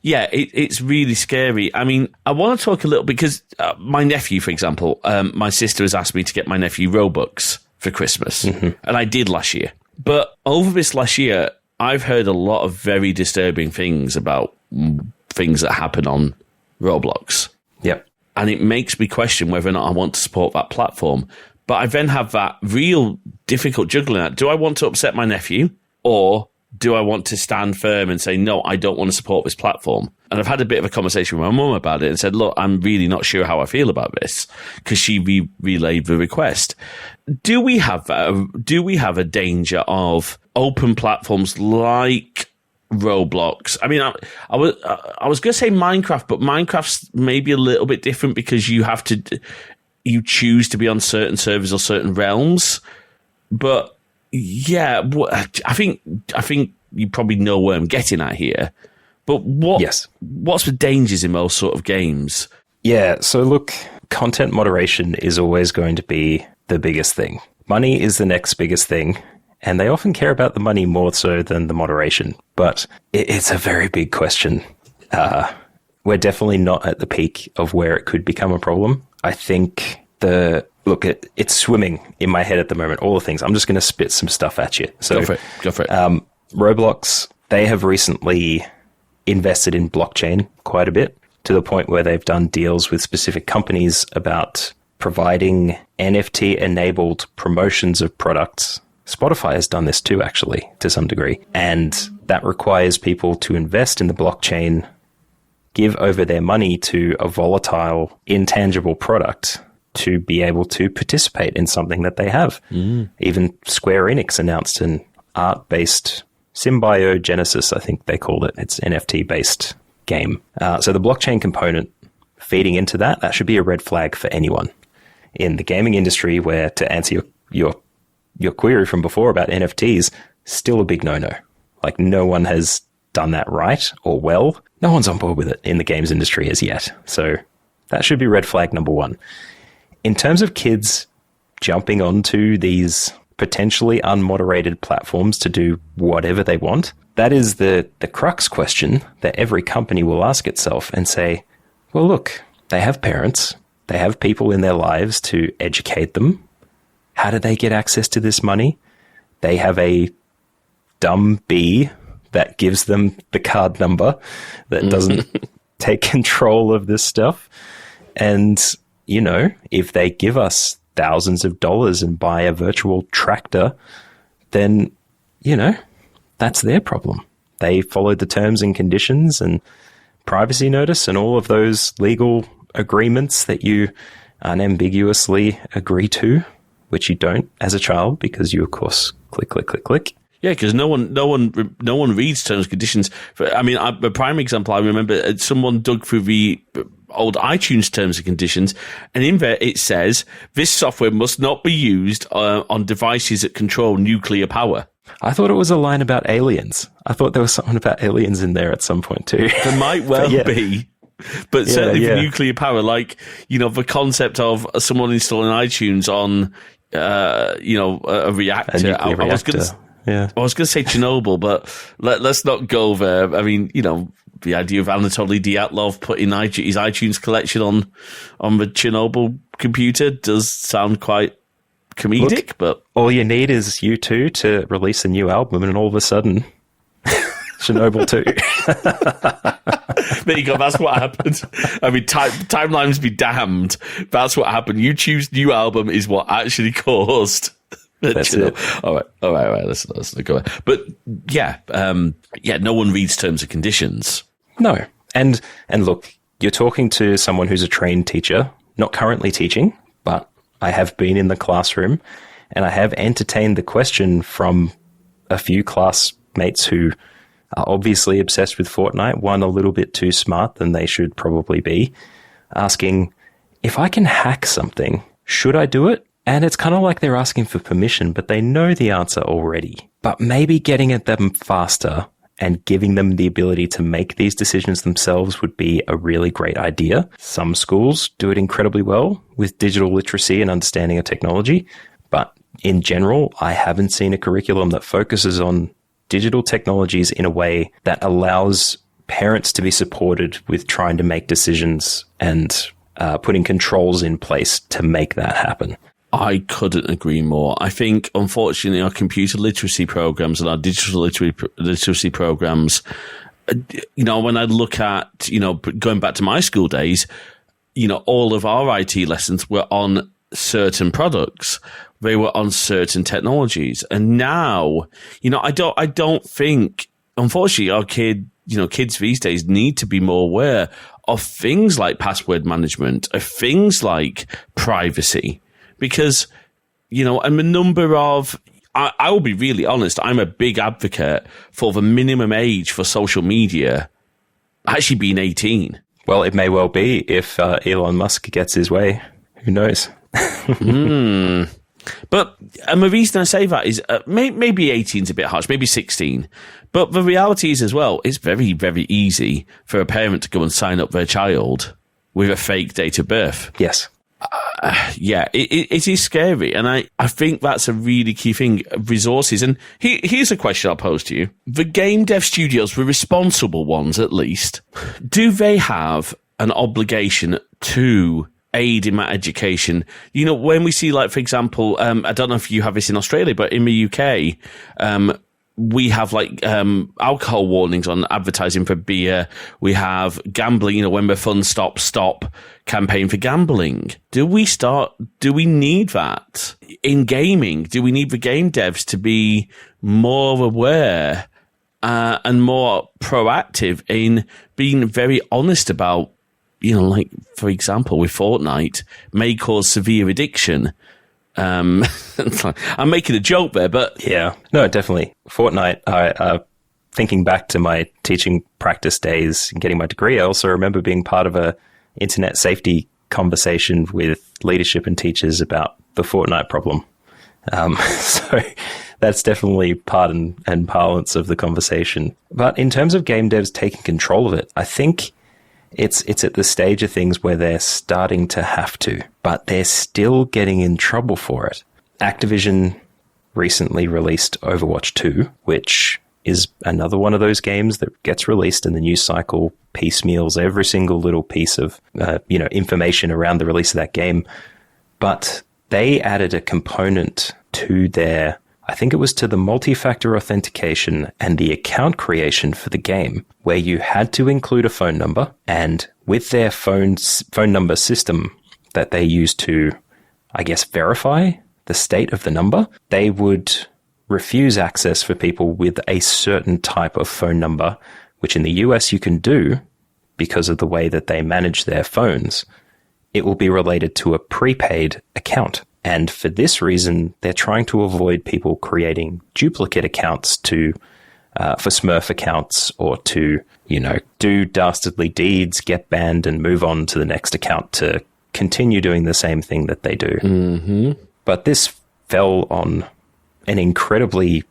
yeah, it's really scary. I mean, I want to talk a little because my nephew, for example, my sister has asked me to get my nephew Robux for Christmas, and I did last year. But over this last year, I've heard a lot of very disturbing things about things that happen on Roblox.
Yep.
And it makes me question whether or not I want to support that platform. But I then have that real difficult juggling act. Do I want to upset my nephew, or do I want to stand firm and say, no, I don't want to support this platform? And I've had a bit of a conversation with my mum about it and said, look, I'm really not sure how I feel about this, because she relayed the request. Do we have a danger of open platforms like Roblox? I mean, I was going to say Minecraft, but Minecraft's maybe a little bit different because you choose to be on certain servers or certain realms. But yeah, I think you probably know where I'm getting at here. But what's the dangers in those sort of games?
Yeah, so look, content moderation is always going to be the biggest thing. Money is the next biggest thing, and they often care about the money more so than the moderation. But it's a very big question. We're definitely not at the peak of where it could become a problem. I think it's swimming in my head at the moment, all the things. I'm just going to spit some stuff at you. So,
Go for it.
Roblox, they have recently invested in blockchain quite a bit, to the point where they've done deals with specific companies about providing NFT-enabled promotions of products. Spotify has done this too, actually, to some degree. And that requires people to invest in the blockchain, give over their money to a volatile, intangible product to be able to participate in something that they have. Even Square Enix announced an art-based symbiogenesis, I think they called it. It's NFT-based game. So the blockchain component feeding into that should be a red flag for anyone in the gaming industry, where, to answer your query from before about NFTs, still a big no-no. Like, no one has done that right or well. No one's on board with it in the games industry as yet. So that should be red flag number one. In terms of kids jumping onto these potentially unmoderated platforms to do whatever they want, that is the crux question that every company will ask itself and say, well, look, they have parents, they have people in their lives to educate them. How do they get access to this money? They have a dumb bee that gives them the card number that doesn't take control of this stuff. And, if they give us thousands of dollars and buy a virtual tractor, then, that's their problem. They followed the terms and conditions and privacy notice and all of those legal agreements that you unambiguously agree to, which you don't as a child because you, of course, click, click, click, click.
Yeah, because no one reads terms and conditions. I mean, a prime example, I remember someone dug through the old iTunes terms and conditions, and in there it says, this software must not be used on devices that control nuclear power.
I thought it was a line about aliens. I thought there was something about aliens in there at some point too.
There might well be. But certainly for nuclear power, like, the concept of someone installing iTunes on, a reactor.
A reactor.
I was going to say Chernobyl, but let's not go there. I mean, the idea of Anatoly Dyatlov putting his iTunes collection on the Chernobyl computer does sound quite comedic. But
all you need is U2 to release a new album, and all of a sudden, Chernobyl 2.
There you go. That's what happened. I mean, timelines be damned. That's what happened. U2's new album is what actually caused.
That's it.
All right. Let's go. But no one reads terms and conditions.
No, and look, you're talking to someone who's a trained teacher, not currently teaching, but I have been in the classroom, and I have entertained the question from a few classmates who are obviously obsessed with Fortnite, one a little bit too smart than they should probably be, asking, if I can hack something, should I do it? And it's kind of like they're asking for permission, but they know the answer already. But maybe getting at them faster and giving them the ability to make these decisions themselves would be a really great idea. Some schools do it incredibly well with digital literacy and understanding of technology. But in general, I haven't seen a curriculum that focuses on digital technologies in a way that allows parents to be supported with trying to make decisions and putting controls in place to make that happen.
I couldn't agree more. I think, unfortunately, our computer literacy programs and our digital literacy programs, when I look at, going back to my school days, all of our IT lessons were on certain products. They were on certain technologies. And now, I don't think, unfortunately, our kids these days need to be more aware of things like password management, of things like privacy. Because, I'm a number of, I will be really honest, I'm a big advocate for the minimum age for social media actually being 18.
Well, it may well be if Elon Musk gets his way. Who knows?
But the reason I say that is maybe 18 is a bit harsh, maybe 16. But the reality is as well, it's very, very easy for a parent to go and sign up their child with a fake date of birth.
Yes.
It is scary. And I think that's a really key thing, resources. And here's a question I'll pose to you. The game dev studios, the responsible ones at least, do they have an obligation to aid in that education? When we see, like, for example, I don't know if you have this in Australia, but in the UK, we have alcohol warnings on advertising for beer. We have gambling, when the fun stop campaign for gambling. Do we need that in gaming? Do we need the game devs to be more aware and more proactive in being very honest about, for example, with Fortnite, may cause severe addiction? I'm making a joke there, but
yeah, no, definitely. Fortnite, thinking back to my teaching practice days and getting my degree, I also remember being part of a internet safety conversation with leadership and teachers about the Fortnite problem. So that's definitely part and parlance of the conversation. But in terms of game devs taking control of it, I think it's at the stage of things where they're starting to have to, but they're still getting in trouble for it. Activision recently released Overwatch 2, which is another one of those games that gets released and the news cycle piecemeals every single little piece of information around the release of that game. But they added a component to their, I think it was to the multi-factor authentication and the account creation for the game, where you had to include a phone number, and with their phone number system that they use to, I guess, verify the state of the number, they would refuse access for people with a certain type of phone number, which in the US you can do because of the way that they manage their phones. It will be related to a prepaid account. And for this reason, they're trying to avoid people creating duplicate accounts for Smurf accounts or to, do dastardly deeds, get banned and move on to the next account to continue doing the same thing that they do.
Mm-hmm.
But this fell on an incredibly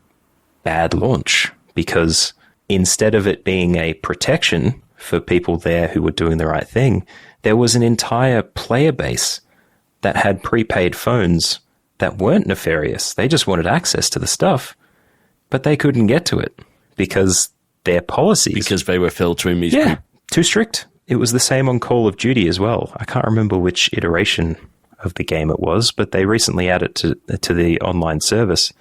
bad launch because instead of it being a protection for people there who were doing the right thing, there was an entire player base that had prepaid phones that weren't nefarious. They just wanted access to the stuff, but they couldn't get to it because their policies...
Because they were filtering these...
Yeah, too strict. It was the same on Call of Duty as well. I can't remember which iteration of the game it was, but they recently added to the online service,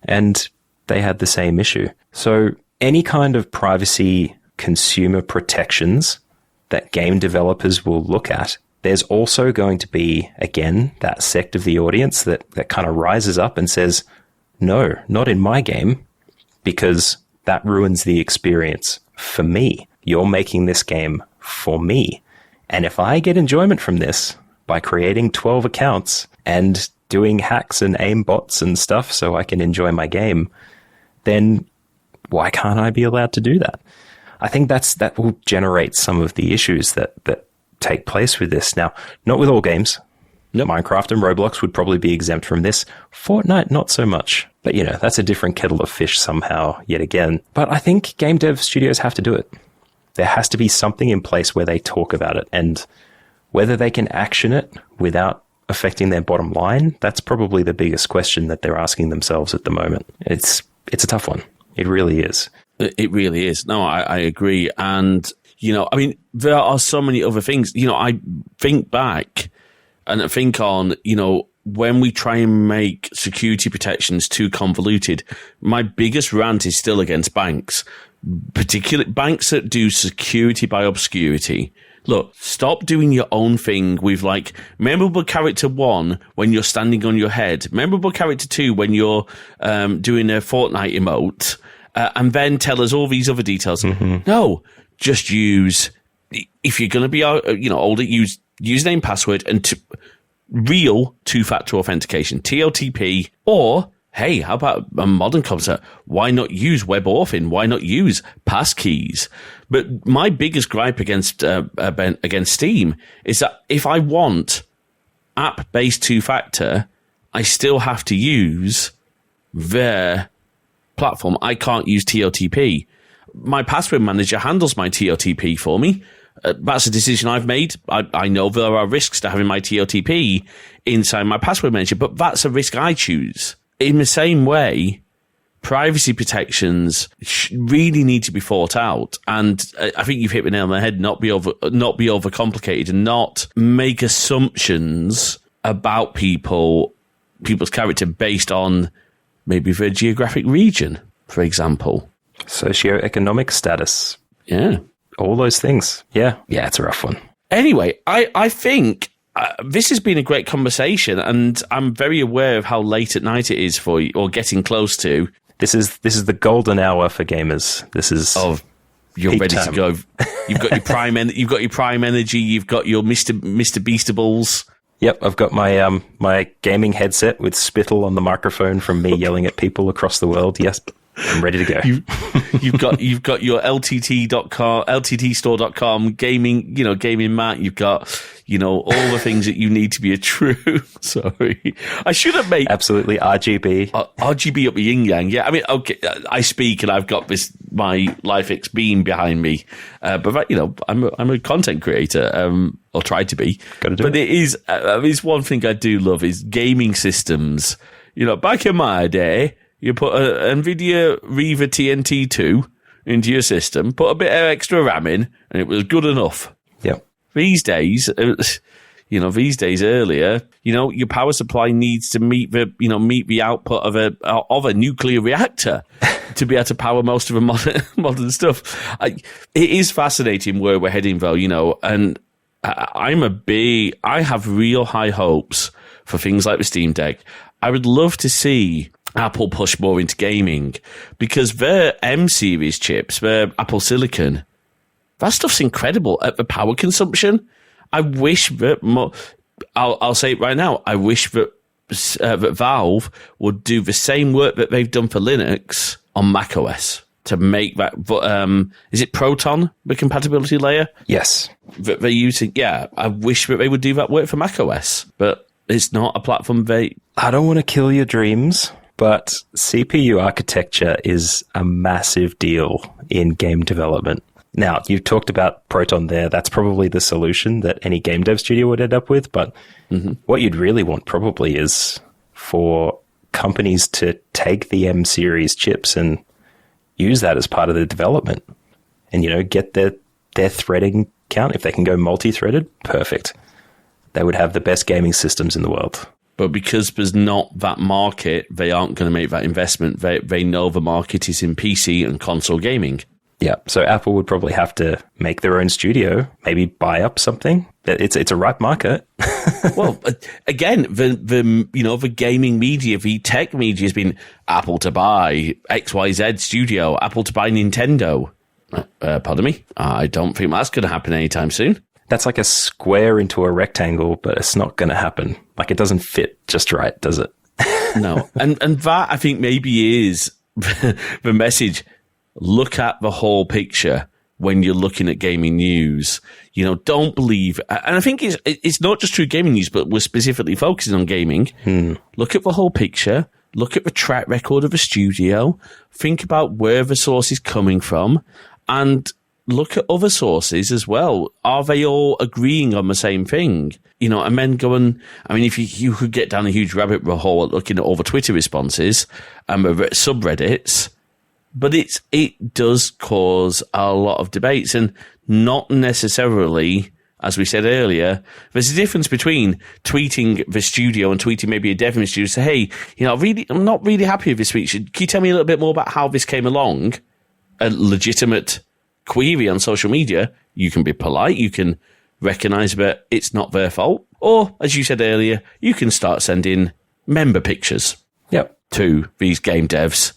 and they had the same issue. So any kind of privacy consumer protections that game developers will look at, there's also going to be, again, that sect of the audience that kind of rises up and says, no, not in my game, because that ruins the experience for me. You're making this game for me. And if I get enjoyment from this by creating 12 accounts and doing hacks and aim bots and stuff so I can enjoy my game, then why can't I be allowed to do that? I think that will generate some of the issues that take place with this. Now, not with all games. No, Minecraft and Roblox would probably be exempt from this. Fortnite, not so much. But, that's a different kettle of fish somehow, yet again. But I think game dev studios have to do it. There has to be something in place where they talk about it. And whether they can action it without affecting their bottom line, that's probably the biggest question that they're asking themselves at the moment. It's a tough one. It really is.
It really is. No, I agree. And, there are so many other things. I think back and I think on, when we try and make security protections too convoluted, my biggest rant is still against banks, particularly banks that do security by obscurity. Look, stop doing your own thing with memorable character 1 when you're standing on your head, memorable character 2 when you're doing a Fortnite emote, and then tell us all these other details.
Mm-hmm.
No, just use, if you're going to be, older, use username, password, and real two-factor authentication, TLTP, or, hey, how about a modern concept? Why not use WebAuthn? Why not use passkeys? But my biggest gripe against Steam is that if I want app-based two-factor, I still have to use their platform. I can't use TLTP. My password manager handles my TLTP for me. That's a decision I've made. I know there are risks to having my TLTP inside my password manager, but that's a risk I choose. In the same way, privacy protections really need to be thought out. And I think you've hit the nail on the head, not be overcomplicated and not make assumptions about people's character based on maybe their geographic region, for example.
Socioeconomic status.
Yeah.
All those things. Yeah, it's a rough one.
Anyway, I think this has been a great conversation, and I'm very aware of how late at night it is for you, or getting close to.
This is the golden hour for gamers. This is
you're ready
time.
to go. You've got your prime you've got your prime energy. You've got your Mr. Beastables.
Yep, I've got my my gaming headset with spittle on the microphone from me yelling at people across the world. Yes. I'm ready to go.
You've got your LTTstore.com gaming mat. You've got, all the things that you need to be a true. Sorry. I should have made.
Absolutely. RGB.
RGB up the yin yang. Yeah. I mean, okay. I speak and I've got my LifeX beam behind me. But I'm a content creator, or try to be.
Gotta do
but it is one thing I do love is gaming systems. Back in my day, you put an NVIDIA Riva TNT2 into your system, put a bit of extra RAM in, and it was good enough.
Yep.
These days, earlier, your power supply needs to meet the output of a nuclear reactor to be able to power most of the modern stuff. It is fascinating where we're heading, though, and I have real high hopes for things like the Steam Deck. I would love to see Apple push more into gaming, because their M series chips, their Apple Silicon, that stuff's incredible at the power consumption. I wish that more. I'll say it right now. I wish that that Valve would do the same work that they've done for Linux on macOS to make that. But is it Proton, the compatibility layer?
Yes,
that they're using. Yeah, I wish that they would do that work for macOS, but it's not a platform
I don't want to kill your dreams, but CPU architecture is a massive deal in game development. Now, you've talked about Proton there. That's probably the solution that any game dev studio would end up with. But what you'd really want probably is for companies to take the M series chips and use that as part of the development and, get their threading count. If they can go multi-threaded, perfect. They would have the best gaming systems in the world.
But because there's not that market, they aren't going to make that investment. They know the market is in PC and console gaming.
Yeah, so Apple would probably have to make their own studio, maybe buy up something. It's a ripe market.
Well, again, the gaming media, the tech media has been Apple to buy XYZ studio, Apple to buy Nintendo. Pardon me, I don't think that's going to happen anytime soon.
That's like a square into a rectangle, but it's not going to happen. Like, it doesn't fit just right, does it?
No, and that I think maybe is the message. Look at the whole picture when you're looking at gaming news. Don't believe, and I think it's not just true gaming news, but we're specifically focusing on gaming. Look at the whole picture. Look at the track record of a studio. Think about where the source is coming from, and look at other sources as well. Are they all agreeing on the same thing? And then going, if you could get down a huge rabbit hole looking at all the Twitter responses and the subreddits. But it does cause a lot of debates, and not necessarily, as we said earlier, there's a difference between tweeting the studio and tweeting maybe a dev in the studio. Say, hey, I'm not really happy with this tweet. Can you tell me a little bit more about how this came along? A legitimate query on social media. You can be polite. You can recognize that it's not their fault. Or, as you said earlier, you can start sending member pictures to these game devs,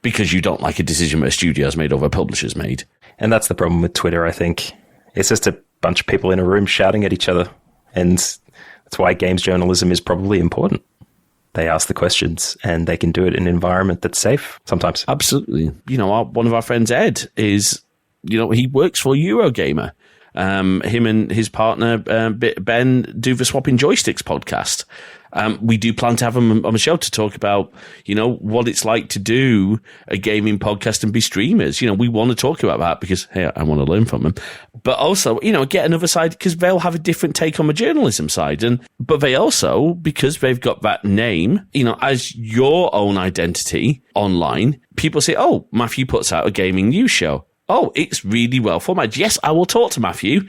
because you don't like a decision that a studio's made or a publisher's made. And
that's the problem with Twitter, I think. It's just a bunch of people in a room shouting at each other. And that's why games journalism is probably important. They ask the questions and they can do it in an environment that's safe sometimes.
Absolutely. One of our friends, Ed, is, he works for Eurogamer. Him and his partner, Ben, do the Swapping Joysticks podcast. We do plan to have him on the show to talk about, what it's like to do a gaming podcast and be streamers. We want to talk about that because, hey, I want to learn from them. But also, get another side, because they'll have a different take on the journalism side. But they also, because they've got that name, as your own identity online, people say, oh, Matthew puts out a gaming news show. Oh, it's really well formatted. Yes, I will talk to Matthew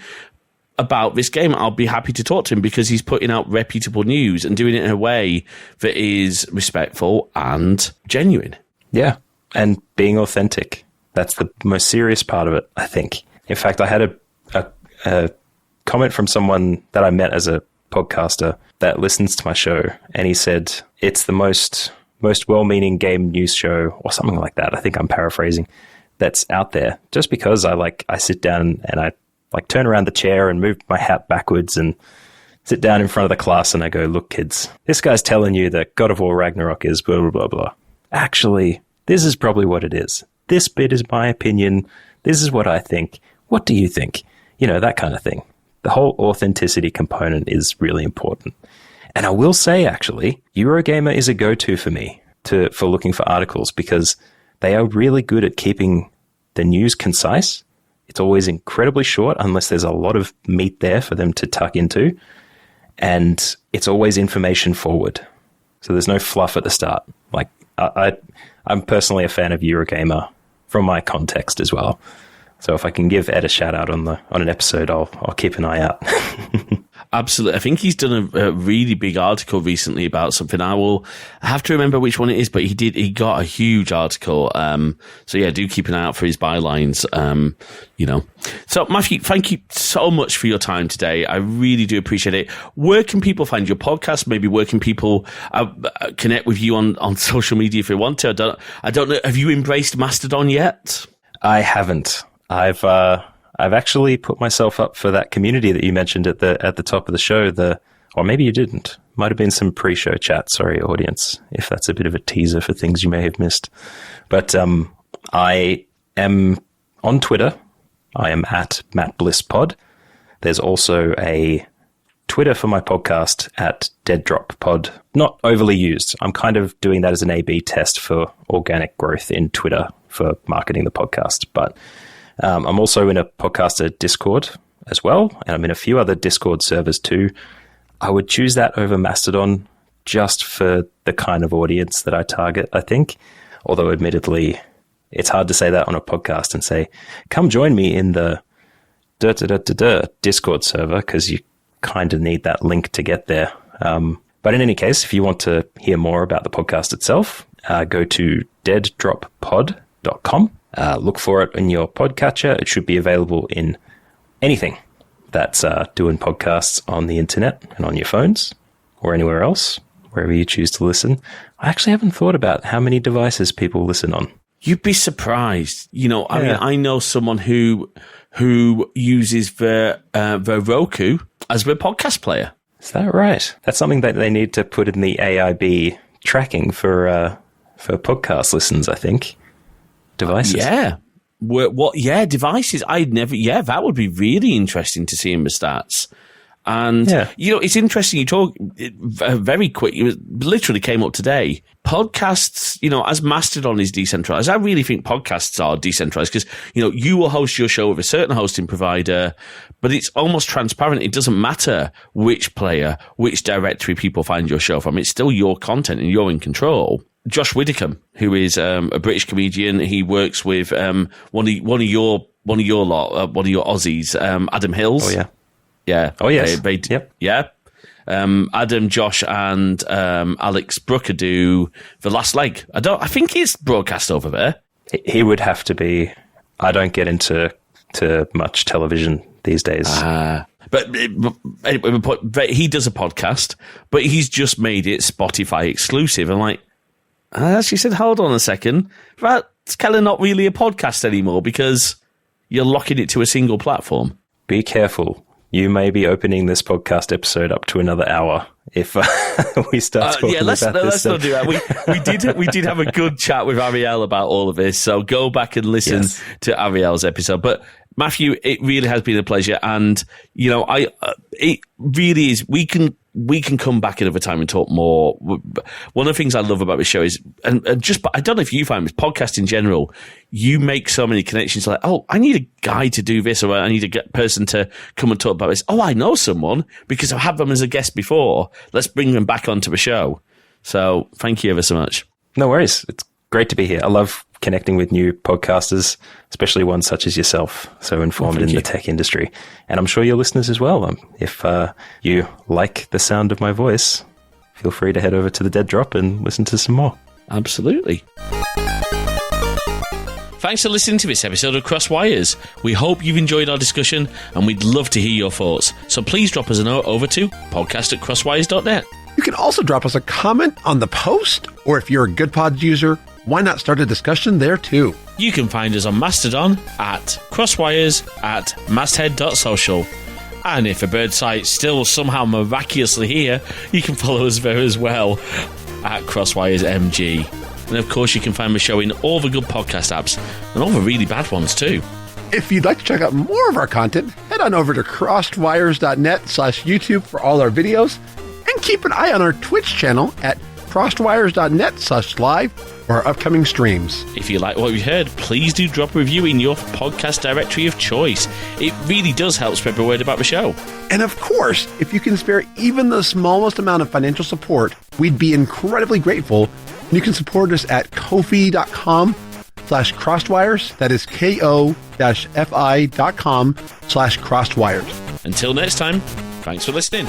about this game. I'll be happy to talk to him because he's putting out reputable news and doing it in a way that is respectful and genuine.
Yeah, and being authentic. That's the most serious part of it, I think. In fact, I had a comment from someone that I met as a podcaster that listens to my show, and he said, it's the most well-meaning game news show, or something like that. I think I'm paraphrasing. That's out there, just because I sit down and I turn around the chair and move my hat backwards and sit down in front of the class and I go, look, kids, this guy's telling you that God of War Ragnarok is blah, blah, blah, blah. Actually, this is probably what it is. This bit is my opinion. This is what I think. What do you think? That kind of thing. The whole authenticity component is really important. And I will say, actually, Eurogamer is a go-to for me for looking for articles, because they are really good at keeping the news concise. It's always incredibly short unless there's a lot of meat there for them to tuck into. And it's always information forward. So there's no fluff at the start. I'm personally a fan of Eurogamer from my context as well. So if I can give Ed a shout out on an episode, I'll keep an eye out.
Absolutely. I think he's done a really big article recently about something. I have to remember which one it is, but he got a huge article. So yeah, do keep an eye out for his bylines. So Matthew, thank you so much for your time today. I really do appreciate it. Where can people find your podcast? Maybe where can people connect with you on social media if they want to? I don't know. Have you embraced Mastodon yet?
I haven't. I've actually put myself up for that community that you mentioned at the top of the show. Or maybe you didn't. Might have been some pre-show chat. Sorry, audience, if that's a bit of a teaser for things you may have missed. But I am on Twitter. I am at MattBlissPod. There's also a Twitter for my podcast at DeadDropPod. Not overly used. I'm kind of doing that as an A/B test for organic growth in Twitter for marketing the podcast. But I'm also in a podcaster Discord as well, and I'm in a few other Discord servers too. I would choose that over Mastodon just for the kind of audience that I target, I think. Although admittedly, it's hard to say that on a podcast and say, come join me in the Discord server, because you kind of need that link to get there. But in any case, if you want to hear more about the podcast itself, go to deaddroppod.com. Look for it in your podcatcher. It should be available in anything that's doing podcasts on the internet and on your phones or anywhere else, wherever you choose to listen. I actually haven't thought about how many devices people listen on.
You'd be surprised. I mean, I know someone who uses their Roku as their podcast player.
Is that right? That's something that they need to put in the AIB tracking for podcast listens, I think. Devices.
Yeah. What? Yeah, devices. That would be really interesting to see in the stats. And, it's interesting. You talk very quick. It literally came up today. Podcasts, as Mastodon is decentralized, I really think podcasts are decentralized because, you will host your show with a certain hosting provider, but it's almost transparent. It doesn't matter which player, which directory people find your show from. It's still your content and you're in control. Josh Widdicombe, who is a British comedian, he works with one of your Aussies, Adam Hills.
Oh, yeah.
Yeah.
Oh, yes.
Yep. Yeah. Adam, Josh, and Alex Brooker do The Last Leg. I think it's broadcast over there.
He would have to be. I don't get into much television these days.
But he does a podcast, but he's just made it Spotify exclusive. I'm like, she said, hold on a second. That's kind of not really a podcast anymore because you're locking it to a single platform.
Be careful. You may be opening this podcast episode up to another hour if we start talking about this.
Let's not do that. We did have a good chat with Ariel about all of this, so go back and listen to Ariel's episode. But Matthew, it really has been a pleasure, and it really is. We can come back another time and talk more. One of the things I love about this show is, and I don't know if you find this, podcast in general, you make so many connections like, oh, I need a guy to do this, or I need a person to come and talk about this. Oh, I know someone because I've had them as a guest before. Let's bring them back onto the show. So thank you ever so much.
No worries. It's great to be here. I love connecting with new podcasters, especially ones such as yourself, so informed in the tech industry. And I'm sure your listeners as well. If you like the sound of my voice, feel free to head over to the Dead Drop and listen to some more.
Absolutely. Thanks for listening to this episode of Crosswires. We hope you've enjoyed our discussion, and we'd love to hear your thoughts. So please drop us a note over to podcast@crosswires.net.
You can also drop us a comment on the post, or if you're a GoodPods user, why not start a discussion there too?
You can find us on Mastodon at crosswires@masthead.social. And if a bird site's still somehow miraculously here, you can follow us there as well at CrosswiresMG. And of course, you can find the show in all the good podcast apps and all the really bad ones too.
If you'd like to check out more of our content, head on over to crossedwires.net/YouTube for all our videos, and keep an eye on our Twitch channel at crossedwires.net/live for our upcoming streams.
If you like what you heard, please do drop a review in your podcast directory of choice. It really does help spread the word about the show.
And of course, if you can spare even the smallest amount of financial support, we'd be incredibly grateful. You can support us at ko-fi.com/crossedwires. That is ko-fi.com/crossedwires.
Until next time, Thanks for listening.